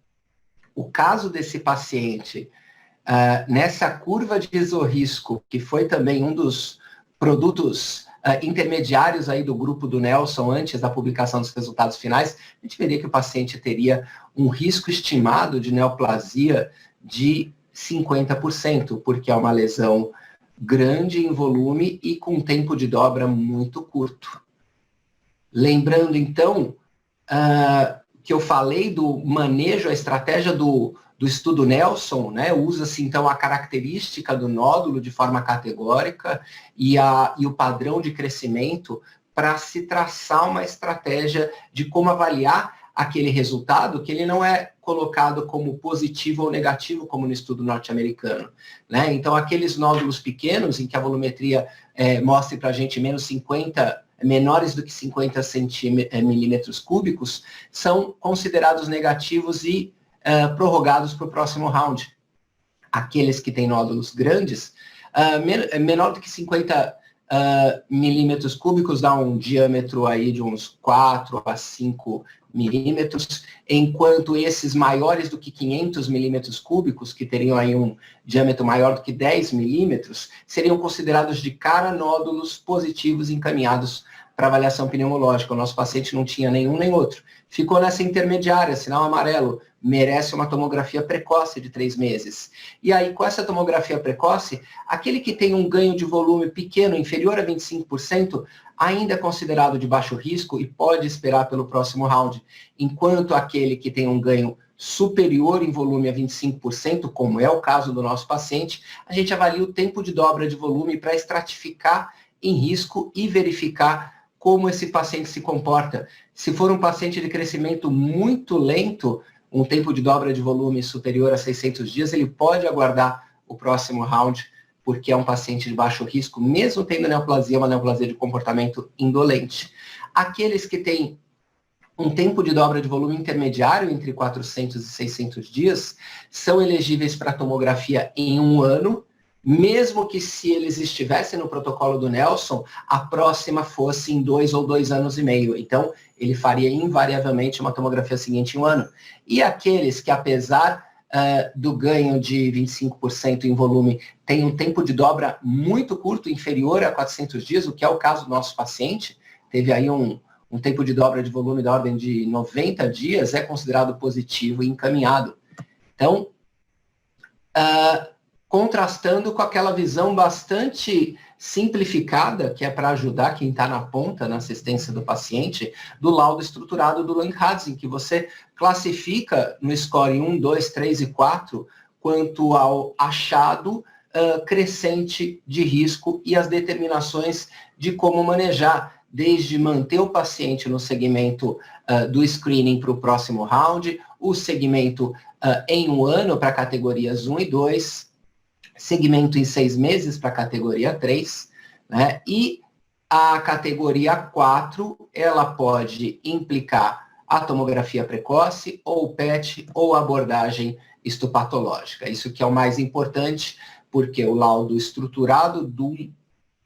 o caso desse paciente nessa curva de isorrisco, que foi também um dos produtos intermediários aí do grupo do Nelson antes da publicação dos resultados finais, a gente veria que o paciente teria um risco estimado de neoplasia de 50%, porque é uma lesão grande em volume e com tempo de dobra muito curto. Lembrando, então, que eu falei do manejo, a estratégia do estudo Nelson, né, usa-se, então, a característica do nódulo de forma categórica e o padrão de crescimento para se traçar uma estratégia de como avaliar aquele resultado, que ele não é colocado como positivo ou negativo, como no estudo norte-americano, né? Então, aqueles nódulos pequenos, em que a volumetria mostre para a gente menores do que 50 milímetros cúbicos, são considerados negativos e prorrogados para o próximo round. Aqueles que têm nódulos grandes, menor do que 50 milímetros cúbicos, dá um diâmetro aí de uns 4 a 5 milímetros, enquanto esses maiores do que 500 milímetros cúbicos, que teriam aí um diâmetro maior do que 10 milímetros, seriam considerados de cara nódulos positivos encaminhados para avaliação pneumológica. O nosso paciente não tinha nenhum nem outro. Ficou nessa intermediária, sinal amarelo, merece uma tomografia precoce de 3 meses. E aí, com essa tomografia precoce, aquele que tem um ganho de volume pequeno, inferior a 25%, ainda é considerado de baixo risco e pode esperar pelo próximo round, enquanto aquele que tem um ganho superior em volume a 25%, como é o caso do nosso paciente, a gente avalia o tempo de dobra de volume para estratificar em risco e verificar como esse paciente se comporta. Se for um paciente de crescimento muito lento, um tempo de dobra de volume superior a 600 dias, ele pode aguardar o próximo round, porque é um paciente de baixo risco, mesmo tendo neoplasia, uma neoplasia de comportamento indolente. Aqueles que têm um tempo de dobra de volume intermediário entre 400 e 600 dias, são elegíveis para tomografia em 1 ano, mesmo que se eles estivessem no protocolo do Nelson, a próxima fosse em 2 ou 2 anos e meio. Então, ele faria invariavelmente uma tomografia seguinte em 1 ano. E aqueles que, apesar do ganho de 25% em volume, têm um tempo de dobra muito curto, inferior a 400 dias, o que é o caso do nosso paciente, teve aí um tempo de dobra de volume da ordem de 90 dias, é considerado positivo e encaminhado. Então, contrastando com aquela visão bastante simplificada, que é para ajudar quem está na ponta, na assistência do paciente, do laudo estruturado do Langhans, que você classifica no score 1, 2, 3 e 4 quanto ao achado crescente de risco e as determinações de como manejar, desde manter o paciente no segmento do screening para o próximo round, o segmento em 1 ano para categorias 1 e 2, segmento em 6 meses para a categoria 3, né? E a categoria 4, ela pode implicar a tomografia precoce, ou o PET, ou a abordagem histopatológica. Isso que é o mais importante, porque o laudo estruturado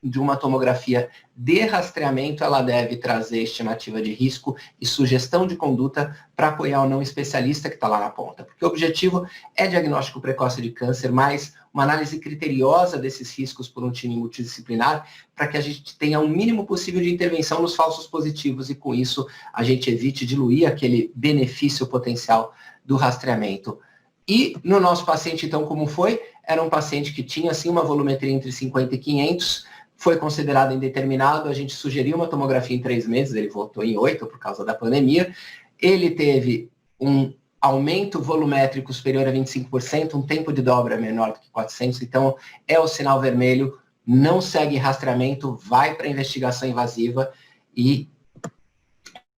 de uma tomografia de rastreamento, ela deve trazer estimativa de risco e sugestão de conduta para apoiar o não especialista que está lá na ponta. Porque o objetivo é diagnóstico precoce de câncer, mas uma análise criteriosa desses riscos por um time multidisciplinar, para que a gente tenha o mínimo possível de intervenção nos falsos positivos e, com isso, a gente evite diluir aquele benefício potencial do rastreamento. E no nosso paciente, então, como foi? Era um paciente que tinha, assim, uma volumetria entre 50 e 500, foi considerado indeterminado, a gente sugeriu uma tomografia em 3 meses, ele voltou em 8 por causa da pandemia. Ele teve um aumento volumétrico superior a 25%, um tempo de dobra menor do que 400, então é o sinal vermelho, não segue rastreamento, vai para investigação invasiva, e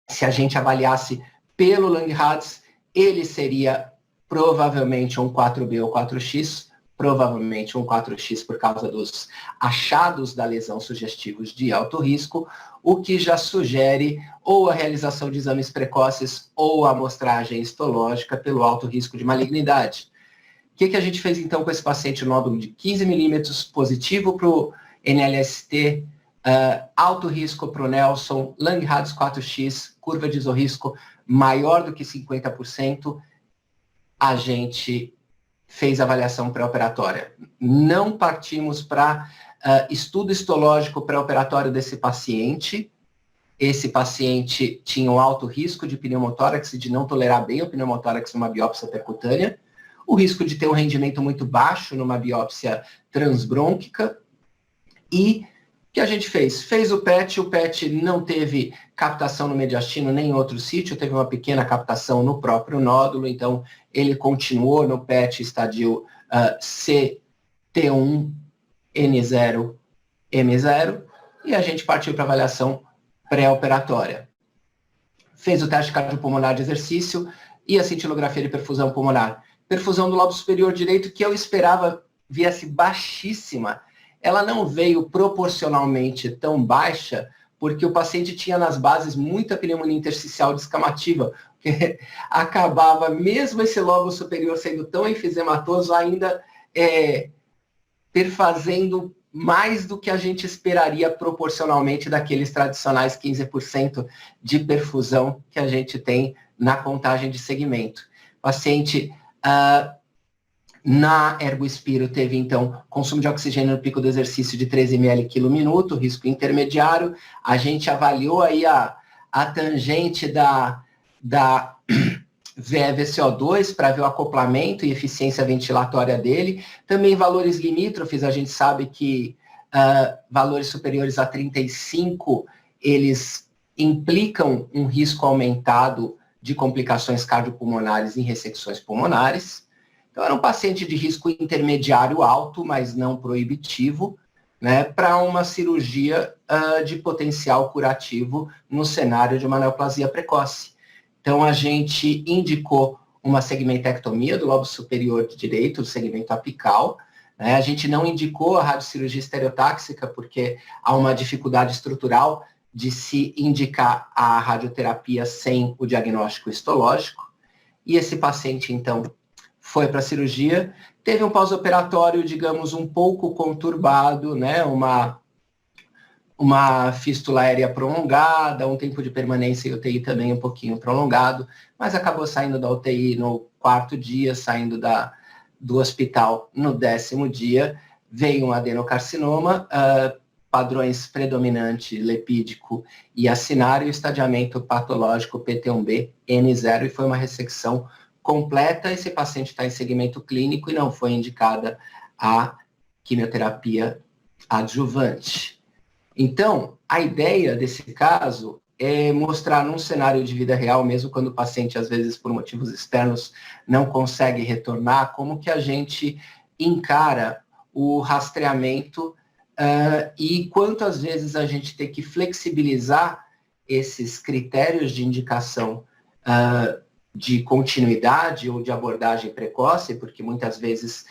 se a gente avaliasse pelo Langhans, ele seria provavelmente um 4B ou 4X, provavelmente um 4X por causa dos achados da lesão sugestivos de alto risco, o que já sugere ou a realização de exames precoces ou a amostragem histológica pelo alto risco de malignidade. O que a gente fez então com esse paciente nódulo de 15 milímetros positivo para o NLST, alto risco para o Nelson, Langhans 4X, curva de isorrisco maior do que 50%, a gente fez avaliação pré-operatória. Não partimos para estudo histológico pré-operatório desse paciente. Esse paciente tinha um alto risco de pneumotórax e de não tolerar bem o pneumotórax numa biópsia percutânea, o risco de ter um rendimento muito baixo numa biópsia transbrônquica. E o que a gente fez? Fez o PET não teve captação no mediastino nem em outro sítio, teve uma pequena captação no próprio nódulo, então ele continuou no PET estadio CT1, N0, M0, e a gente partiu para avaliação pré-operatória. Fez o teste cardiopulmonar de exercício e a cintilografia de perfusão pulmonar. Perfusão do lobo superior direito, que eu esperava viesse baixíssima, ela não veio proporcionalmente tão baixa, porque o paciente tinha nas bases muita pneumonia intersticial descamativa, que acabava, mesmo esse lobo superior sendo tão enfisematoso, ainda perfazendo mais do que a gente esperaria proporcionalmente daqueles tradicionais 15% de perfusão que a gente tem na contagem de segmento. O paciente na Ergospiro teve, então, consumo de oxigênio no pico do exercício de 13 ml quilo minuto, risco intermediário. A gente avaliou aí a tangente da VE-VCO2 para ver o acoplamento e eficiência ventilatória dele. Também valores limítrofes, a gente sabe que valores superiores a 35, eles implicam um risco aumentado de complicações cardiopulmonares em ressecções pulmonares. Então, era um paciente de risco intermediário alto, mas não proibitivo, né, para uma cirurgia de potencial curativo no cenário de uma neoplasia precoce. Então, a gente indicou uma segmentectomia do lobo superior direito, do segmento apical, né? A gente não indicou a radiocirurgia estereotáxica, porque há uma dificuldade estrutural de se indicar a radioterapia sem o diagnóstico histológico. E esse paciente, então, foi para a cirurgia, teve um pós-operatório, digamos, um pouco conturbado, né? Uma fístula aérea prolongada, um tempo de permanência em UTI também um pouquinho prolongado, mas acabou saindo da UTI no 4º dia, saindo do hospital no 10º dia, veio um adenocarcinoma, padrões predominante lepídico e acinário, estadiamento patológico PT1B N0, e foi uma ressecção completa. Esse paciente está em segmento clínico e não foi indicada a quimioterapia adjuvante. Então, a ideia desse caso é mostrar num cenário de vida real, mesmo quando o paciente, às vezes, por motivos externos, não consegue retornar, como que a gente encara o rastreamento e quantas vezes a gente tem que flexibilizar esses critérios de indicação de continuidade ou de abordagem precoce, porque muitas vezes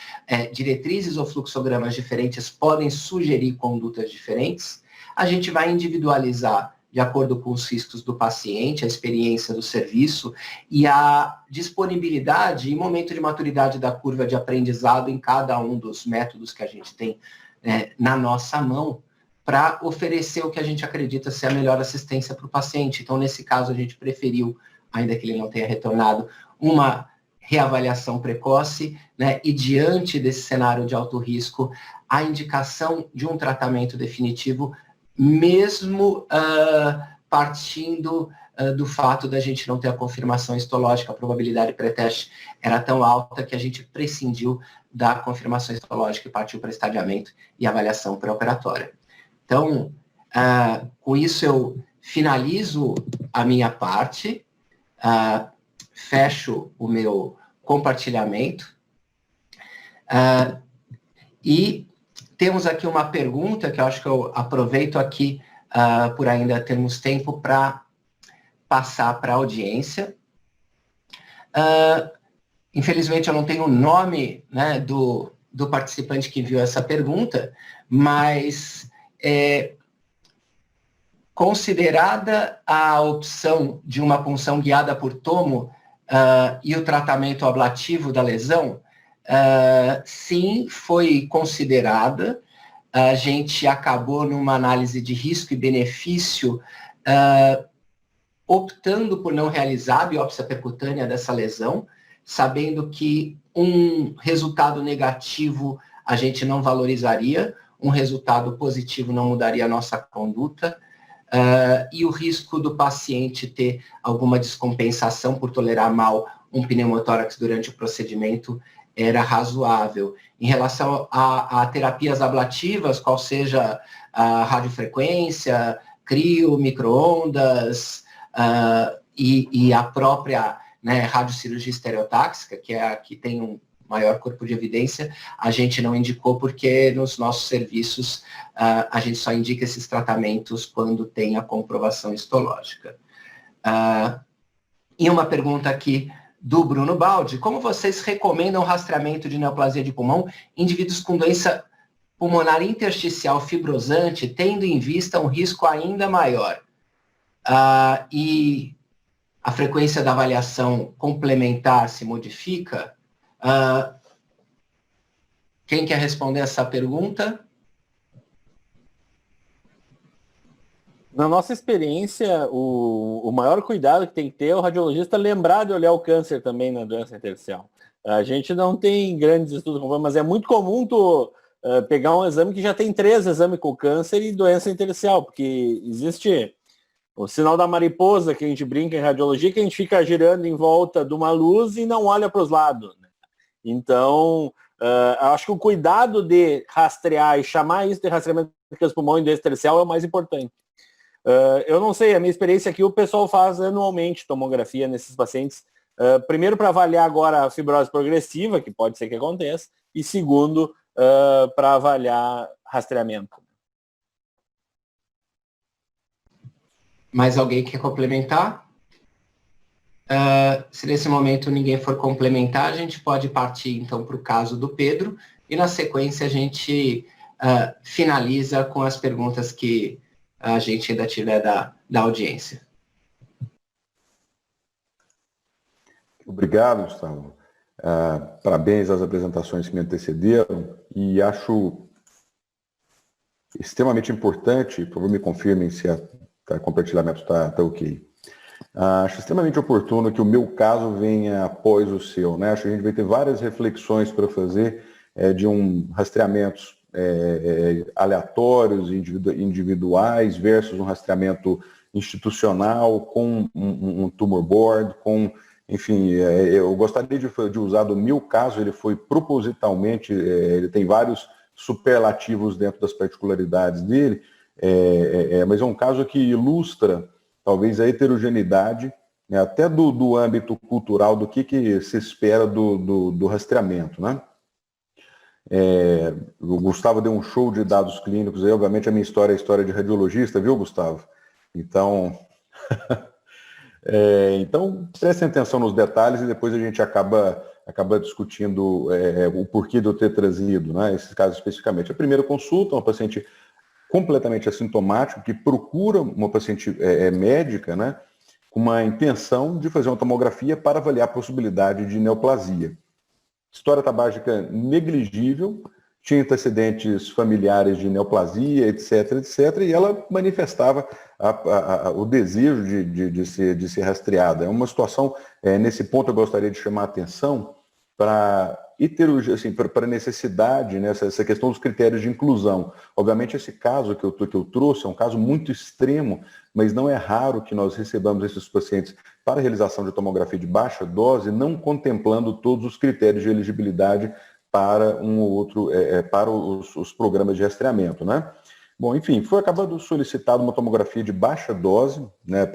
diretrizes ou fluxogramas diferentes podem sugerir condutas diferentes. A gente vai individualizar de acordo com os riscos do paciente, a experiência do serviço e a disponibilidade e momento de maturidade da curva de aprendizado em cada um dos métodos que a gente tem na nossa mão, para oferecer o que a gente acredita ser a melhor assistência para o paciente. Então, nesse caso, a gente preferiu, ainda que ele não tenha retornado, uma reavaliação precoce, né, e diante desse cenário de alto risco, a indicação de um tratamento definitivo, mesmo partindo do fato da gente não ter a confirmação histológica, a probabilidade pré-teste era tão alta que a gente prescindiu da confirmação histológica e partiu para estadiamento e avaliação pré-operatória. Então, com isso eu finalizo a minha parte, fecho o meu compartilhamento e temos aqui uma pergunta que eu acho que eu aproveito aqui por ainda termos tempo para passar para a audiência. Infelizmente eu não tenho o nome, né, do participante que enviou essa pergunta, mas considerada a opção de uma punção guiada por tomo e o tratamento ablativo da lesão, sim, foi considerada. A gente acabou numa análise de risco e benefício optando por não realizar a biópsia percutânea dessa lesão, sabendo que um resultado negativo a gente não valorizaria, um resultado positivo não mudaria a nossa conduta, e o risco do paciente ter alguma descompensação por tolerar mal um pneumotórax durante o procedimento era razoável. Em relação a terapias ablativas, qual seja a radiofrequência, crio, micro-ondas, e a própria, né, radiocirurgia estereotáxica, que é a que tem um maior corpo de evidência, a gente não indicou porque nos nossos serviços a gente só indica esses tratamentos quando tem a comprovação histológica. E uma pergunta aqui do Bruno Baldi: como vocês recomendam o rastreamento de neoplasia de pulmão em indivíduos com doença pulmonar intersticial fibrosante, tendo em vista um risco ainda maior? E a frequência da avaliação complementar se modifica? Quem quer responder essa pergunta? Na nossa experiência, o maior cuidado que tem que ter é o radiologista lembrar de olhar o câncer também na doença intersticial. A gente não tem grandes estudos, mas é muito comum tu pegar um exame que já tem 3 exames com câncer e doença intersticial, porque existe o sinal da mariposa, que a gente brinca em radiologia, que a gente fica girando em volta de uma luz e não olha para os lados, né? Então, acho que o cuidado de rastrear e chamar isso de rastreamento de câncer pulmão em doença intersticial é o mais importante. Eu não sei, a minha experiência aqui, o pessoal faz anualmente tomografia nesses pacientes, primeiro para avaliar agora a fibrose progressiva, que pode ser que aconteça, e segundo, para avaliar rastreamento. Mais alguém quer complementar? Se nesse momento ninguém for complementar, a gente pode partir então para o caso do Pedro, e na sequência a gente finaliza com as perguntas que a gente ainda tiver da audiência. Obrigado, Gustavo. Parabéns às apresentações que me antecederam, e acho extremamente importante, por favor me confirmem se o compartilhamento está ok. Acho extremamente oportuno que o meu caso venha após o seu, né? Acho que a gente vai ter várias reflexões para fazer de rastreamentos aleatórios, individuais, versus um rastreamento institucional, com um tumor board, enfim, eu gostaria de usar do meu caso, ele foi propositalmente, ele tem vários superlativos dentro das particularidades dele, mas é um caso que ilustra, talvez, a heterogeneidade, né, até do âmbito cultural, do que se espera do rastreamento, né? O Gustavo deu um show de dados clínicos, aí obviamente a minha história é a história de radiologista, viu, Gustavo? Então, então prestem atenção nos detalhes e depois a gente acaba discutindo o porquê de eu ter trazido, né, esses casos especificamente. A primeira consulta, uma paciente completamente assintomático, que procura uma paciente médica, né, com uma intenção de fazer uma tomografia para avaliar a possibilidade de neoplasia. História tabágica negligível, tinha antecedentes familiares de neoplasia, etc., e ela manifestava o desejo de ser rastreada. É uma situação, nesse ponto eu gostaria de chamar a atenção para a necessidade, né, essa questão dos critérios de inclusão. Obviamente esse caso que eu trouxe é um caso muito extremo, mas não é raro que nós recebamos esses pacientes para realização de tomografia de baixa dose, não contemplando todos os critérios de elegibilidade para um ou outro, para os programas de rastreamento, né? Bom, enfim, foi acabado solicitado uma tomografia de baixa dose, né?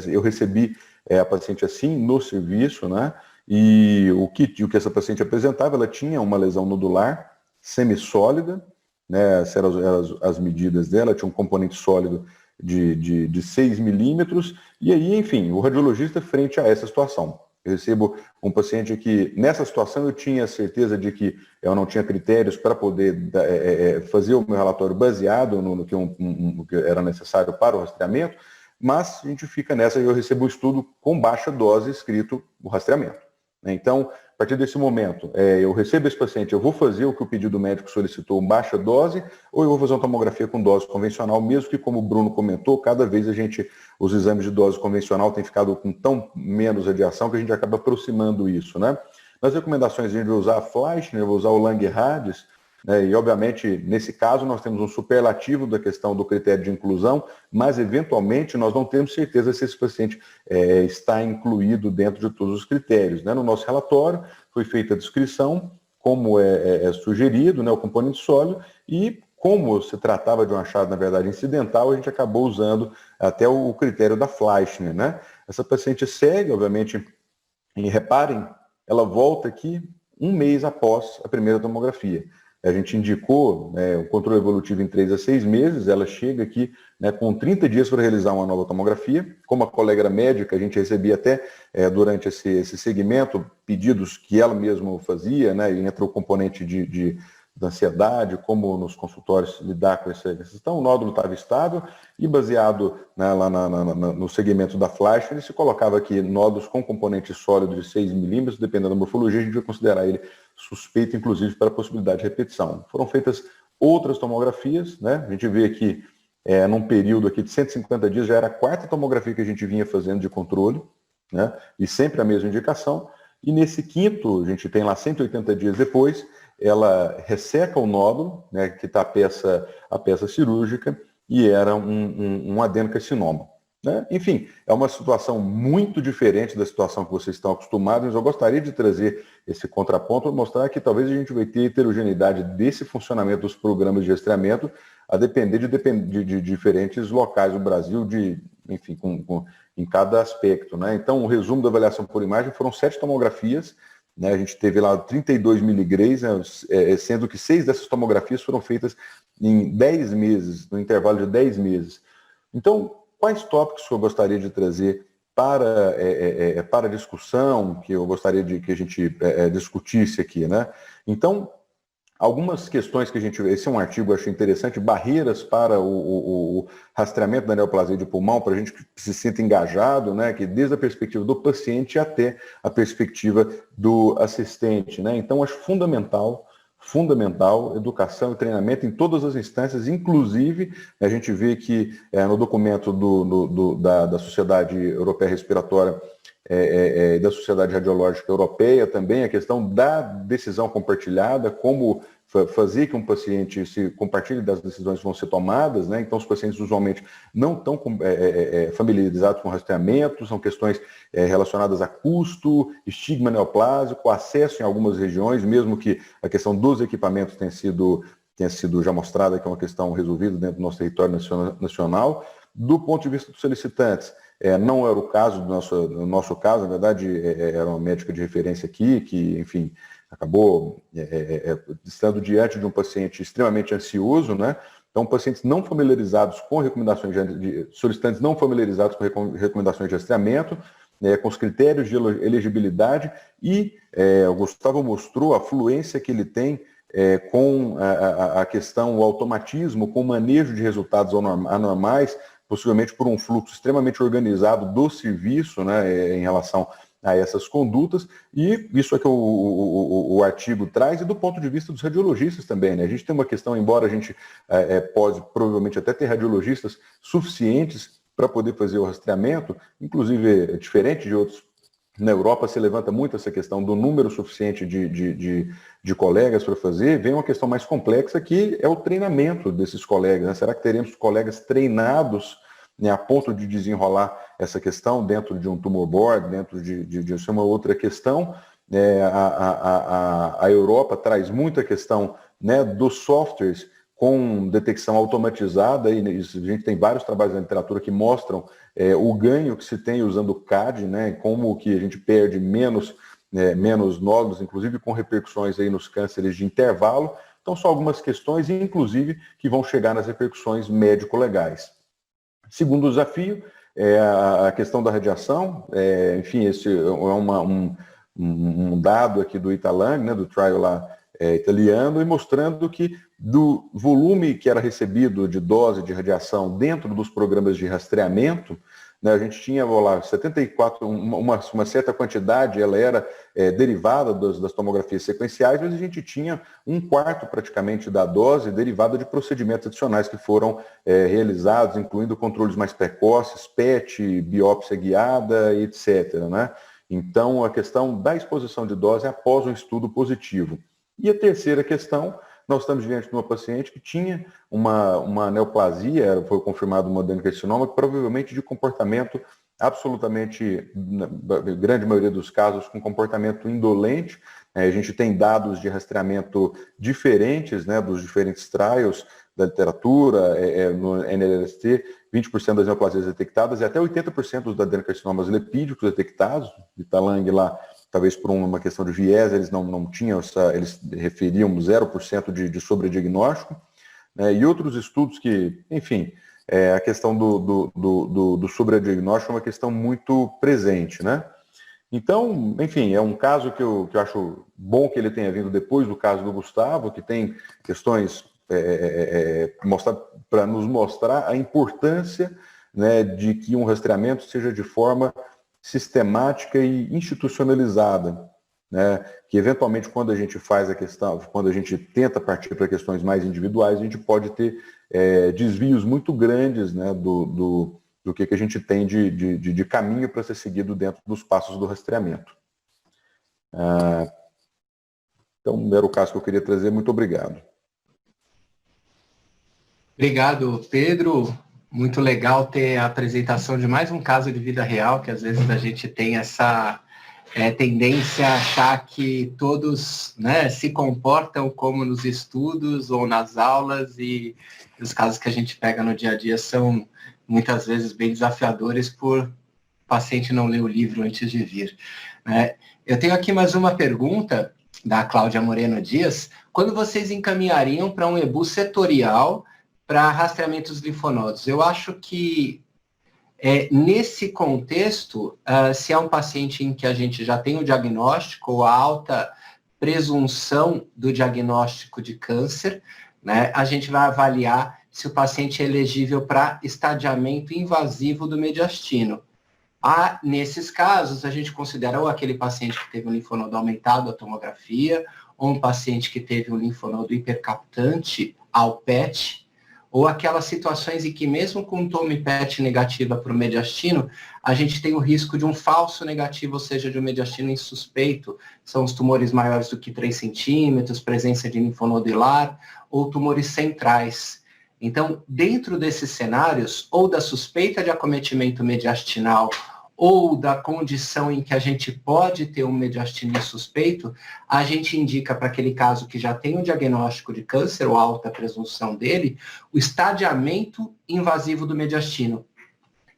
Eu recebi a paciente assim no serviço, né? E o que essa paciente apresentava, ela tinha uma lesão nodular semissólida, né? Essas eram as medidas dela, tinha um componente sólido de 6 milímetros, e aí, enfim, o radiologista frente a essa situação. Eu recebo um paciente que, nessa situação, eu tinha certeza de que eu não tinha critérios para poder fazer o meu relatório baseado no que era necessário para o rastreamento, mas a gente fica nessa e eu recebo o estudo com baixa dose escrito o rastreamento. Então, a partir desse momento, eu recebo esse paciente, eu vou fazer o que o pedido médico solicitou, baixa dose, ou eu vou fazer uma tomografia com dose convencional, mesmo que, como o Bruno comentou, cada vez os exames de dose convencional têm ficado com tão menos radiação que a gente acaba aproximando isso, né? Nas recomendações, a gente vai usar a Fleischner, vai usar o Langerhans, né? E, obviamente, nesse caso, nós temos um superlativo da questão do critério de inclusão, mas, eventualmente, nós não temos certeza se esse paciente está incluído dentro de todos os critérios, né? No nosso relatório, foi feita a descrição, como é sugerido, né, o componente sólido, e como se tratava de um achado, na verdade, incidental, a gente acabou usando até o critério da Fleischner, né? Essa paciente segue, obviamente, e reparem, ela volta aqui um mês após a primeira tomografia. A gente indicou o controle evolutivo em 3 a 6 meses, ela chega aqui, né, com 30 dias para realizar uma nova tomografia. Como a colega era médica, a gente recebia até, durante esse segmento, pedidos que ela mesma fazia, né, e entra o componente da ansiedade, como nos consultórios lidar com essa questão. O nódulo estava estável e baseado, né, lá no segmento da Fleischner, se colocava aqui nódulos com componente sólido de 6 milímetros, dependendo da morfologia, a gente vai considerar ele suspeito, inclusive, para a possibilidade de repetição. Foram feitas outras tomografias, né? A gente vê aqui, num período aqui de 150 dias, já era a 4ª tomografia que a gente vinha fazendo de controle, né? E sempre a mesma indicação. E nesse 5º, a gente tem lá 180 dias depois, ela resseca o nódulo, né, que está a peça cirúrgica, e era um adenocarcinoma, né? Enfim, é uma situação muito diferente da situação que vocês estão acostumados, mas eu gostaria de trazer esse contraponto para mostrar que talvez a gente vai ter heterogeneidade desse funcionamento dos programas de rastreamento a depender de diferentes locais do Brasil, enfim, em cada aspecto, né? Então, o resumo da avaliação por imagem foram 7 tomografias, né? A gente teve lá 32 miligramas, né, sendo que 6 dessas tomografias foram feitas em 10 meses, no intervalo de 10 meses. Então, quais tópicos que eu gostaria de trazer para discussão, que eu gostaria de que a gente discutisse aqui, né? Então, algumas questões que a gente... Esse é um artigo, eu achei interessante, barreiras para o rastreamento da neoplasia de pulmão, para a gente que se sinta engajado, né, que desde a perspectiva do paciente até a perspectiva do assistente, né? Então, acho fundamental educação e treinamento em todas as instâncias, inclusive a gente vê que no documento da Sociedade Europeia Respiratória da Sociedade Radiológica Europeia também, a questão da decisão compartilhada, como fazer que um paciente se compartilhe das decisões que vão ser tomadas, né? Então, os pacientes usualmente não estão familiarizados com rastreamento, são questões relacionadas a custo, estigma neoplásico, acesso em algumas regiões, mesmo que a questão dos equipamentos tenha sido já mostrada, que é uma questão resolvida dentro do nosso território nacional. Do ponto de vista dos solicitantes, não era o caso no nosso caso, na verdade, era uma médica de referência aqui, que, enfim, acabou estando diante de um paciente extremamente ansioso, né? Então, pacientes não familiarizados com recomendações solicitantes não familiarizados com recomendações de rastreamento, com os critérios de elegibilidade, e o Gustavo mostrou a fluência que ele tem com a questão, o automatismo, com o manejo de resultados anormais, possivelmente por um fluxo extremamente organizado do serviço, né, em relação a essas condutas, e isso é que o artigo traz, e do ponto de vista dos radiologistas também, né? A gente tem uma questão, embora a gente pode provavelmente até ter radiologistas suficientes para poder fazer o rastreamento, inclusive diferente de outros. Na Europa se levanta muito essa questão do número suficiente de colegas para fazer. Vem uma questão mais complexa, que é o treinamento desses colegas, né? Será que teremos colegas treinados, né, a ponto de desenrolar essa questão dentro de um tumor board, dentro de uma outra questão? A Europa traz muita questão, né, dos softwares com detecção automatizada, e a gente tem vários trabalhos na literatura que mostram o ganho que se tem usando o CAD, né, como que a gente perde menos nódulos, inclusive com repercussões aí nos cânceres de intervalo. Então, são algumas questões, inclusive, que vão chegar nas repercussões médico-legais. Segundo desafio é a questão da radiação. Enfim, esse é um dado aqui do Italang, né, do trial lá italiano, e mostrando que do volume que era recebido de dose de radiação dentro dos programas de rastreamento, né, a gente tinha lá 74, uma certa quantidade, ela era derivada das tomografias sequenciais, mas a gente tinha 1/4 praticamente da dose derivada de procedimentos adicionais que foram realizados, incluindo controles mais precoces, PET, biópsia guiada, etc., né? Então, a questão da exposição de dose após um estudo positivo. E a terceira questão, nós estamos diante de uma paciente que tinha uma neoplasia, foi confirmado um adenocarcinoma, provavelmente de comportamento absolutamente, na grande maioria dos casos, com comportamento indolente. A gente tem dados de rastreamento diferentes, né, dos diferentes trials da literatura, no NLST, 20% das neoplasias detectadas e até 80% dos adenocarcinomas lipídicos detectados, de Talang lá, talvez por uma questão de viés, eles não tinham eles referiam 0% de sobrediagnóstico, né, e outros estudos que, enfim, a questão do sobrediagnóstico é uma questão muito presente, né? Então, enfim, é um caso que eu acho bom que ele tenha vindo depois do caso do Gustavo, que tem questões para nos mostrar a importância, né, de que um rastreamento seja de forma sistemática e institucionalizada, né, que eventualmente quando a gente faz a questão, quando a gente tenta partir para questões mais individuais, a gente pode ter desvios muito grandes, né, do que a gente tem de caminho para ser seguido dentro dos passos do rastreamento. Então, era o caso que eu queria trazer. Muito obrigado. Obrigado, Pedro. Muito legal ter a apresentação de mais um caso de vida real, que às vezes a gente tem essa tendência a achar que todos, né, se comportam como nos estudos ou nas aulas, e os casos que a gente pega no dia a dia são muitas vezes bem desafiadores por o paciente não ler o livro antes de vir, né? Eu tenho aqui mais uma pergunta da Cláudia Moreno Dias. Quando vocês encaminhariam para um EBU setorial para rastreamento dos linfonodos? Eu acho que nesse contexto, se é um paciente em que a gente já tem o diagnóstico ou a alta presunção do diagnóstico de câncer, né, a gente vai avaliar se o paciente é elegível para estadiamento invasivo do mediastino. Nesses casos, a gente considera ou aquele paciente que teve um linfonodo aumentado à tomografia, ou um paciente que teve um linfonodo hipercaptante ao PET, ou aquelas situações em que mesmo com TOMI-PET negativa para o mediastino, a gente tem o risco de um falso negativo, ou seja, de um mediastino insuspeito. São os tumores maiores do que 3 centímetros, presença de linfonodo hilar, ou tumores centrais. Então, dentro desses cenários, ou da suspeita de acometimento mediastinal, ou da condição em que a gente pode ter um mediastino suspeito, a gente indica para aquele caso que já tem um diagnóstico de câncer ou alta presunção dele, o estadiamento invasivo do mediastino.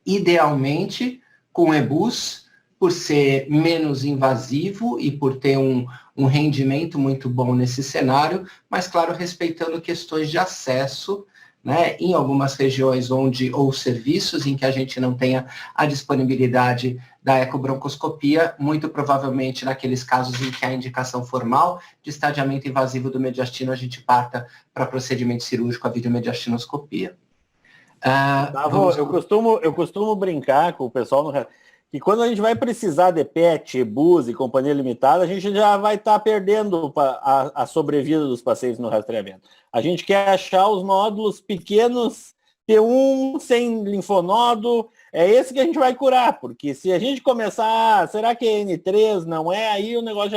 Idealmente, com EBUS, por ser menos invasivo e por ter um rendimento muito bom nesse cenário, mas, claro, respeitando questões de acesso, né, em algumas regiões ou serviços em que a gente não tenha a disponibilidade da ecobroncoscopia, muito provavelmente naqueles casos em que a indicação formal de estadiamento invasivo do mediastino, a gente parta para procedimento cirúrgico, a videomediastinoscopia. Eu costumo brincar com o pessoal que quando a gente vai precisar de PET, EBUS e companhia limitada, a gente já vai estar perdendo a sobrevida dos pacientes no rastreamento. A gente quer achar os nódulos pequenos, T1, sem linfonodo, é esse que a gente vai curar, porque se a gente começar, será que é N3? Não é, aí o negócio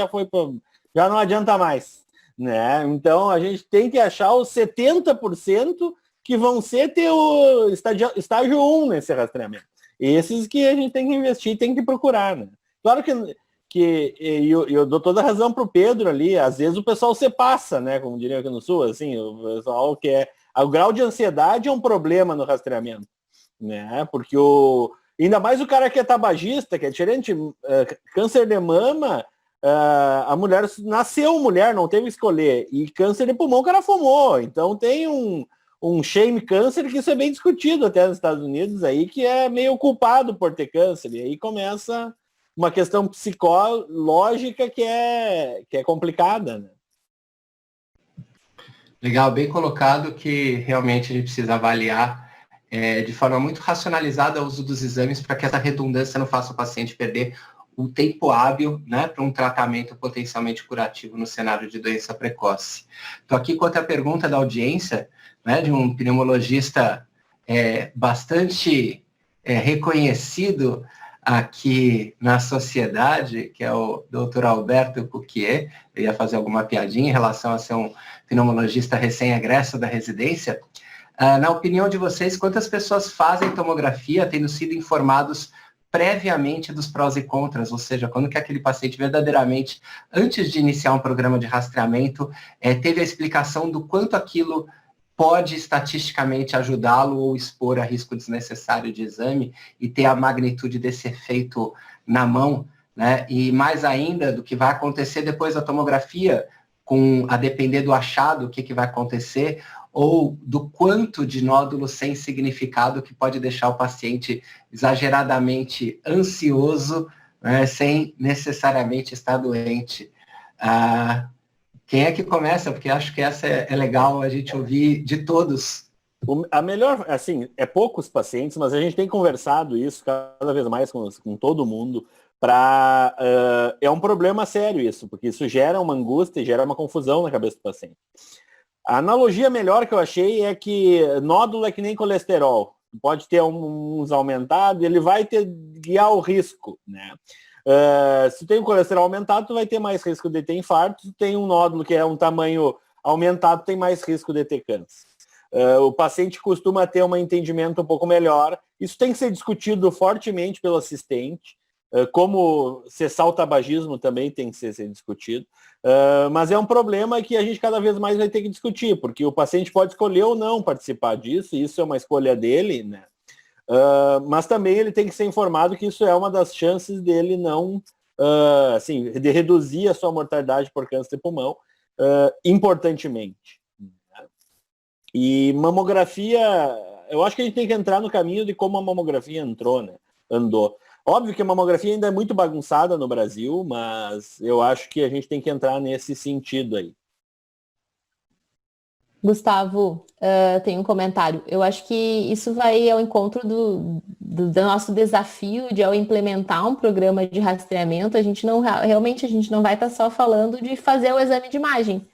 já não adianta mais, né? Então a gente tem que achar os 70% que vão ser ter o estágio 1 nesse rastreamento. Esses que a gente tem que investir, tem que procurar, né? Claro que eu dou toda a razão pro Pedro ali, às vezes o pessoal se passa, né? Como diria aqui no Sul, assim, o pessoal o grau de ansiedade é um problema no rastreamento, né? Porque ainda mais o cara que é tabagista, que é diferente, câncer de mama, a mulher nasceu mulher, não teve que escolher, e câncer de pulmão o cara fumou, então tem um shame câncer, que isso é bem discutido até nos Estados Unidos, aí, que é meio culpado por ter câncer. E aí começa uma questão psicológica que é complicada, né? Legal, bem colocado, que realmente a gente precisa avaliar de forma muito racionalizada o uso dos exames para que essa redundância não faça o paciente perder o tempo hábil, né, para um tratamento potencialmente curativo no cenário de doença precoce. Estou aqui com outra pergunta da audiência, né, de um pneumologista bastante reconhecido aqui na sociedade, que é o Dr. Alberto Puquier. Eu ia fazer alguma piadinha em relação a ser um pneumologista recém-egresso da residência. Na opinião de vocês, quantas pessoas fazem tomografia tendo sido informados previamente dos prós e contras, ou seja, quando que aquele paciente verdadeiramente, antes de iniciar um programa de rastreamento, teve a explicação do quanto aquilo pode estatisticamente ajudá-lo ou expor a risco desnecessário de exame e ter a magnitude desse efeito na mão, né? E mais ainda do que vai acontecer depois da tomografia, a depender do achado, o que vai acontecer, ou do quanto de nódulo sem significado que pode deixar o paciente exageradamente ansioso, né, sem necessariamente estar doente. Quem é que começa? Porque acho que essa é legal a gente ouvir de todos. A melhor, assim, é poucos pacientes, mas a gente tem conversado isso cada vez mais com todo mundo, é um problema sério isso, porque isso gera uma angústia e gera uma confusão na cabeça do paciente. A analogia melhor que eu achei é que nódulo é que nem colesterol. Pode ter uns aumentados e ele vai guiar o risco, né? Se tem um colesterol aumentado, tu vai ter mais risco de ter infarto. Se tem um nódulo que é um tamanho aumentado, tem mais risco de ter câncer. O paciente costuma ter um entendimento um pouco melhor. Isso tem que ser discutido fortemente pelo assistente. Como cessar o tabagismo também tem que ser discutido. Mas é um problema que a gente cada vez mais vai ter que discutir, porque o paciente pode escolher ou não participar disso, e isso é uma escolha dele, né? Mas também ele tem que ser informado que isso é uma das chances dele não, assim, de reduzir a sua mortalidade por câncer de pulmão, importantemente. E mamografia, eu acho que a gente tem que entrar no caminho de como a mamografia andou. Óbvio que a mamografia ainda é muito bagunçada no Brasil, mas eu acho que a gente tem que entrar nesse sentido aí. Gustavo, tem um comentário. Eu acho que isso vai ao encontro do nosso desafio de, ao implementar um programa de rastreamento, realmente a gente não vai estar só falando de fazer o exame de imagem,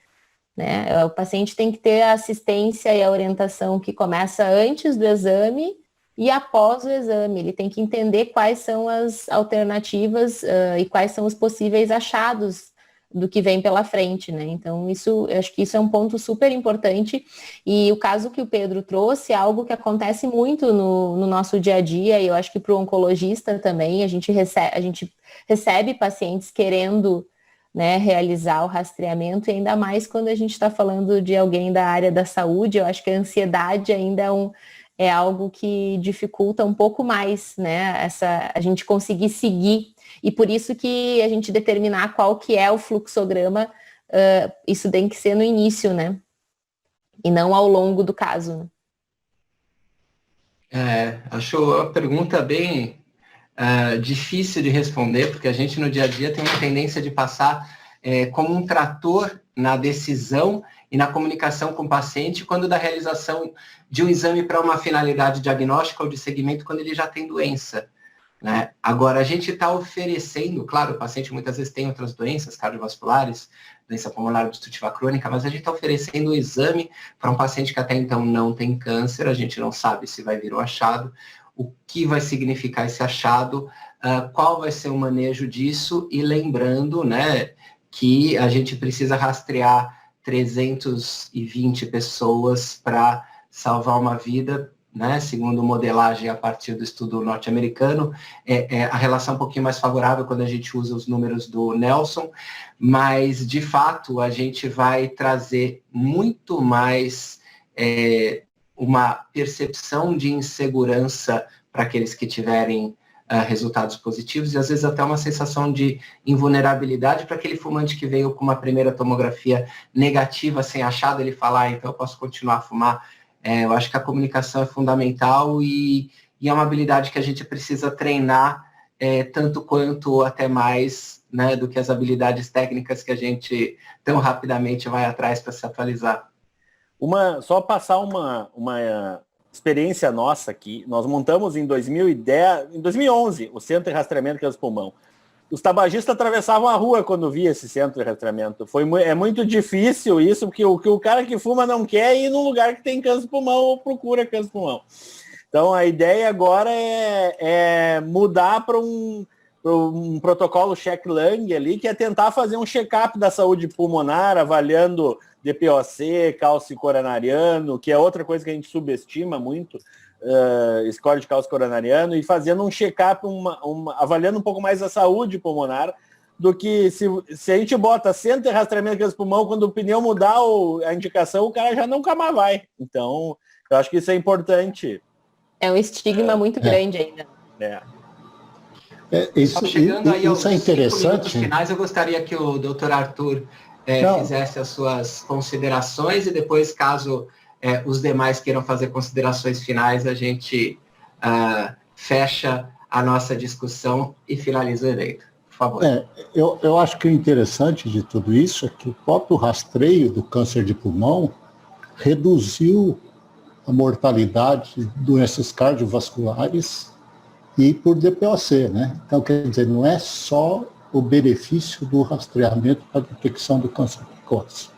né? O paciente tem que ter a assistência e a orientação que começa antes do exame e após o exame. Ele tem que entender quais são as alternativas e quais são os possíveis achados do que vem pela frente, né? Então, eu acho que isso é um ponto super importante, e o caso que o Pedro trouxe é algo que acontece muito no nosso dia a dia, e eu acho que para o oncologista também, a gente recebe pacientes querendo, né, realizar o rastreamento, e ainda mais quando a gente está falando de alguém da área da saúde. Eu acho que a ansiedade ainda é algo que dificulta um pouco mais, né, a gente conseguir seguir. E por isso que a gente determinar qual que é o fluxograma, isso tem que ser no início, né? E não ao longo do caso. Acho a pergunta bem difícil de responder, porque a gente no dia a dia tem uma tendência de passar como um trator na decisão e na comunicação com o paciente quando da realização de um exame para uma finalidade diagnóstica ou de segmento quando ele já tem doença, né? Agora, a gente está oferecendo, claro, o paciente muitas vezes tem outras doenças cardiovasculares, doença pulmonar obstrutiva crônica, mas a gente está oferecendo um exame para um paciente que até então não tem câncer, a gente não sabe se vai vir o achado, o que vai significar esse achado, qual vai ser o manejo disso, e lembrando, né, que a gente precisa rastrear 320 pessoas para salvar uma vida, né, segundo modelagem a partir do estudo norte-americano. A relação um pouquinho mais favorável quando a gente usa os números do Nelson, mas, de fato, a gente vai trazer muito mais uma percepção de insegurança para aqueles que tiverem resultados positivos, e às vezes até uma sensação de invulnerabilidade para aquele fumante que veio com uma primeira tomografia negativa, sem achado, ele falar, então eu posso continuar a fumar. Eu acho que a comunicação é fundamental e é uma habilidade que a gente precisa treinar tanto quanto ou até mais, né, do que as habilidades técnicas que a gente tão rapidamente vai atrás para se atualizar. Só passar uma experiência nossa aqui. Nós montamos em 2011 o Centro de Rastreamento de Câncer de Pulmão. Os tabagistas atravessavam a rua quando via esse centro de rastreamento. É muito difícil isso, porque o cara que fuma não quer ir num lugar que tem câncer de pulmão ou procura câncer de pulmão. Então, a ideia agora é mudar para um protocolo Check-Lung ali, que é tentar fazer um check-up da saúde pulmonar, avaliando DPOC, cálcio coronariano, que é outra coisa que a gente subestima muito, score de cálcio coronariano, e fazendo um check-up, avaliando um pouco mais a saúde pulmonar, do que se a gente bota centro de rastreamento de pulmão, quando o pneu mudar a indicação, o cara já nunca mais vai. Então, eu acho que isso é importante. É um estigma muito grande ainda. Isso é interessante. Finais, eu gostaria que o Dr. Arthur fizesse as suas considerações e depois, caso os demais queiram fazer considerações finais, a gente fecha a nossa discussão e finaliza o evento. Por favor. Eu acho que o interessante de tudo isso é que o próprio rastreio do câncer de pulmão reduziu a mortalidade de doenças cardiovasculares e por DPOC, né? Então, quer dizer, não é só o benefício do rastreamento para a detecção do câncer precoce.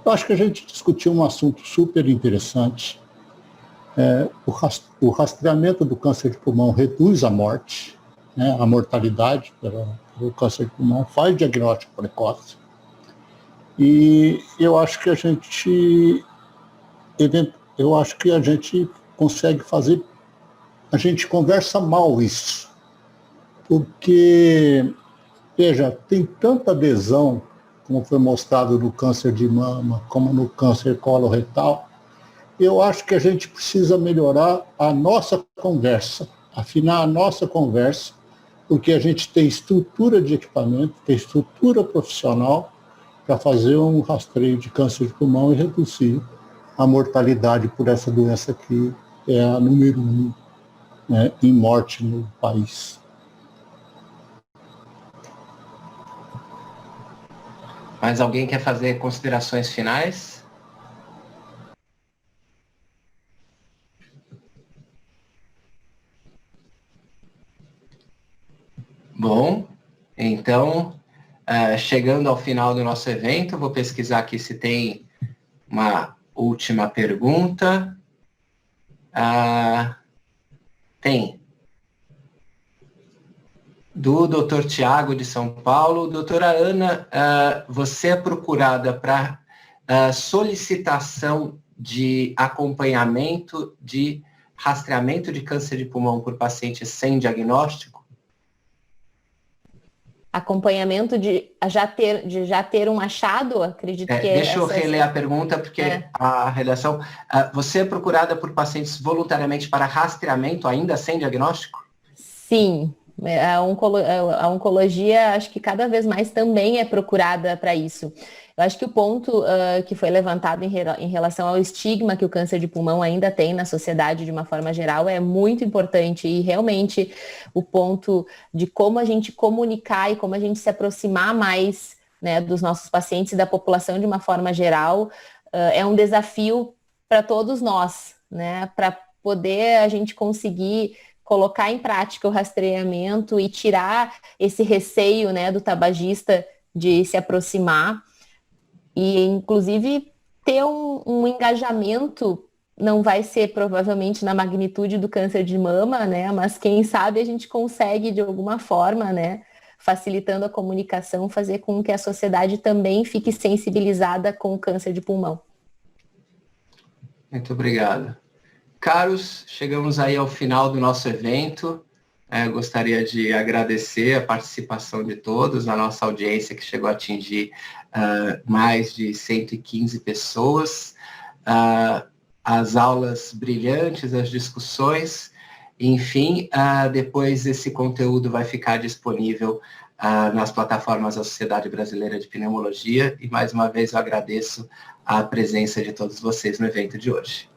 Eu acho que a gente discutiu um assunto super interessante. O rastreamento do câncer de pulmão reduz a morte, né? A mortalidade pelo câncer de pulmão, faz diagnóstico precoce. E eu acho que a gente consegue fazer. A gente conversa mal isso, porque, veja, tem tanta adesão, como foi mostrado no câncer de mama, como no câncer coloretal. Eu acho que a gente precisa melhorar a nossa conversa, afinar a nossa conversa, porque a gente tem estrutura de equipamento, tem estrutura profissional para fazer um rastreio de câncer de pulmão e reduzir a mortalidade por essa doença que é a número 1, né, em morte no país. Mais alguém quer fazer considerações finais? Bom, então, chegando ao final do nosso evento, vou pesquisar aqui se tem uma última pergunta. Tem. Do Dr. Tiago, de São Paulo. Doutora Ana, você é procurada para solicitação de acompanhamento de rastreamento de câncer de pulmão por pacientes sem diagnóstico? Acompanhamento de já ter um achado, acredito que deixa eu reler a pergunta, porque a redação... você é procurada por pacientes voluntariamente para rastreamento ainda sem diagnóstico? Sim. A oncologia, acho que cada vez mais também é procurada para isso. Eu acho que o ponto que foi levantado em relação ao estigma que o câncer de pulmão ainda tem na sociedade de uma forma geral é muito importante, e realmente o ponto de como a gente comunicar e como a gente se aproximar mais, né, dos nossos pacientes e da população de uma forma geral é um desafio para todos nós, né, para poder a gente conseguir colocar em prática o rastreamento e tirar esse receio, né, do tabagista de se aproximar e, inclusive, ter um engajamento. Não vai ser provavelmente na magnitude do câncer de mama, né, mas quem sabe a gente consegue de alguma forma, né, facilitando a comunicação, fazer com que a sociedade também fique sensibilizada com o câncer de pulmão. Muito obrigado. Caros, chegamos aí ao final do nosso evento. Gostaria de agradecer a participação de todos, a nossa audiência que chegou a atingir mais de 115 pessoas, as aulas brilhantes, as discussões, enfim, depois esse conteúdo vai ficar disponível nas plataformas da Sociedade Brasileira de Pneumologia, e mais uma vez eu agradeço a presença de todos vocês no evento de hoje.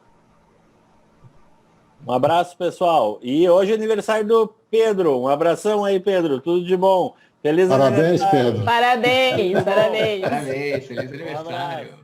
Um abraço, pessoal. E hoje é aniversário do Pedro. Um abração aí, Pedro. Tudo de bom. Feliz aniversário. Parabéns, Pedro. Parabéns, parabéns. Parabéns, feliz aniversário.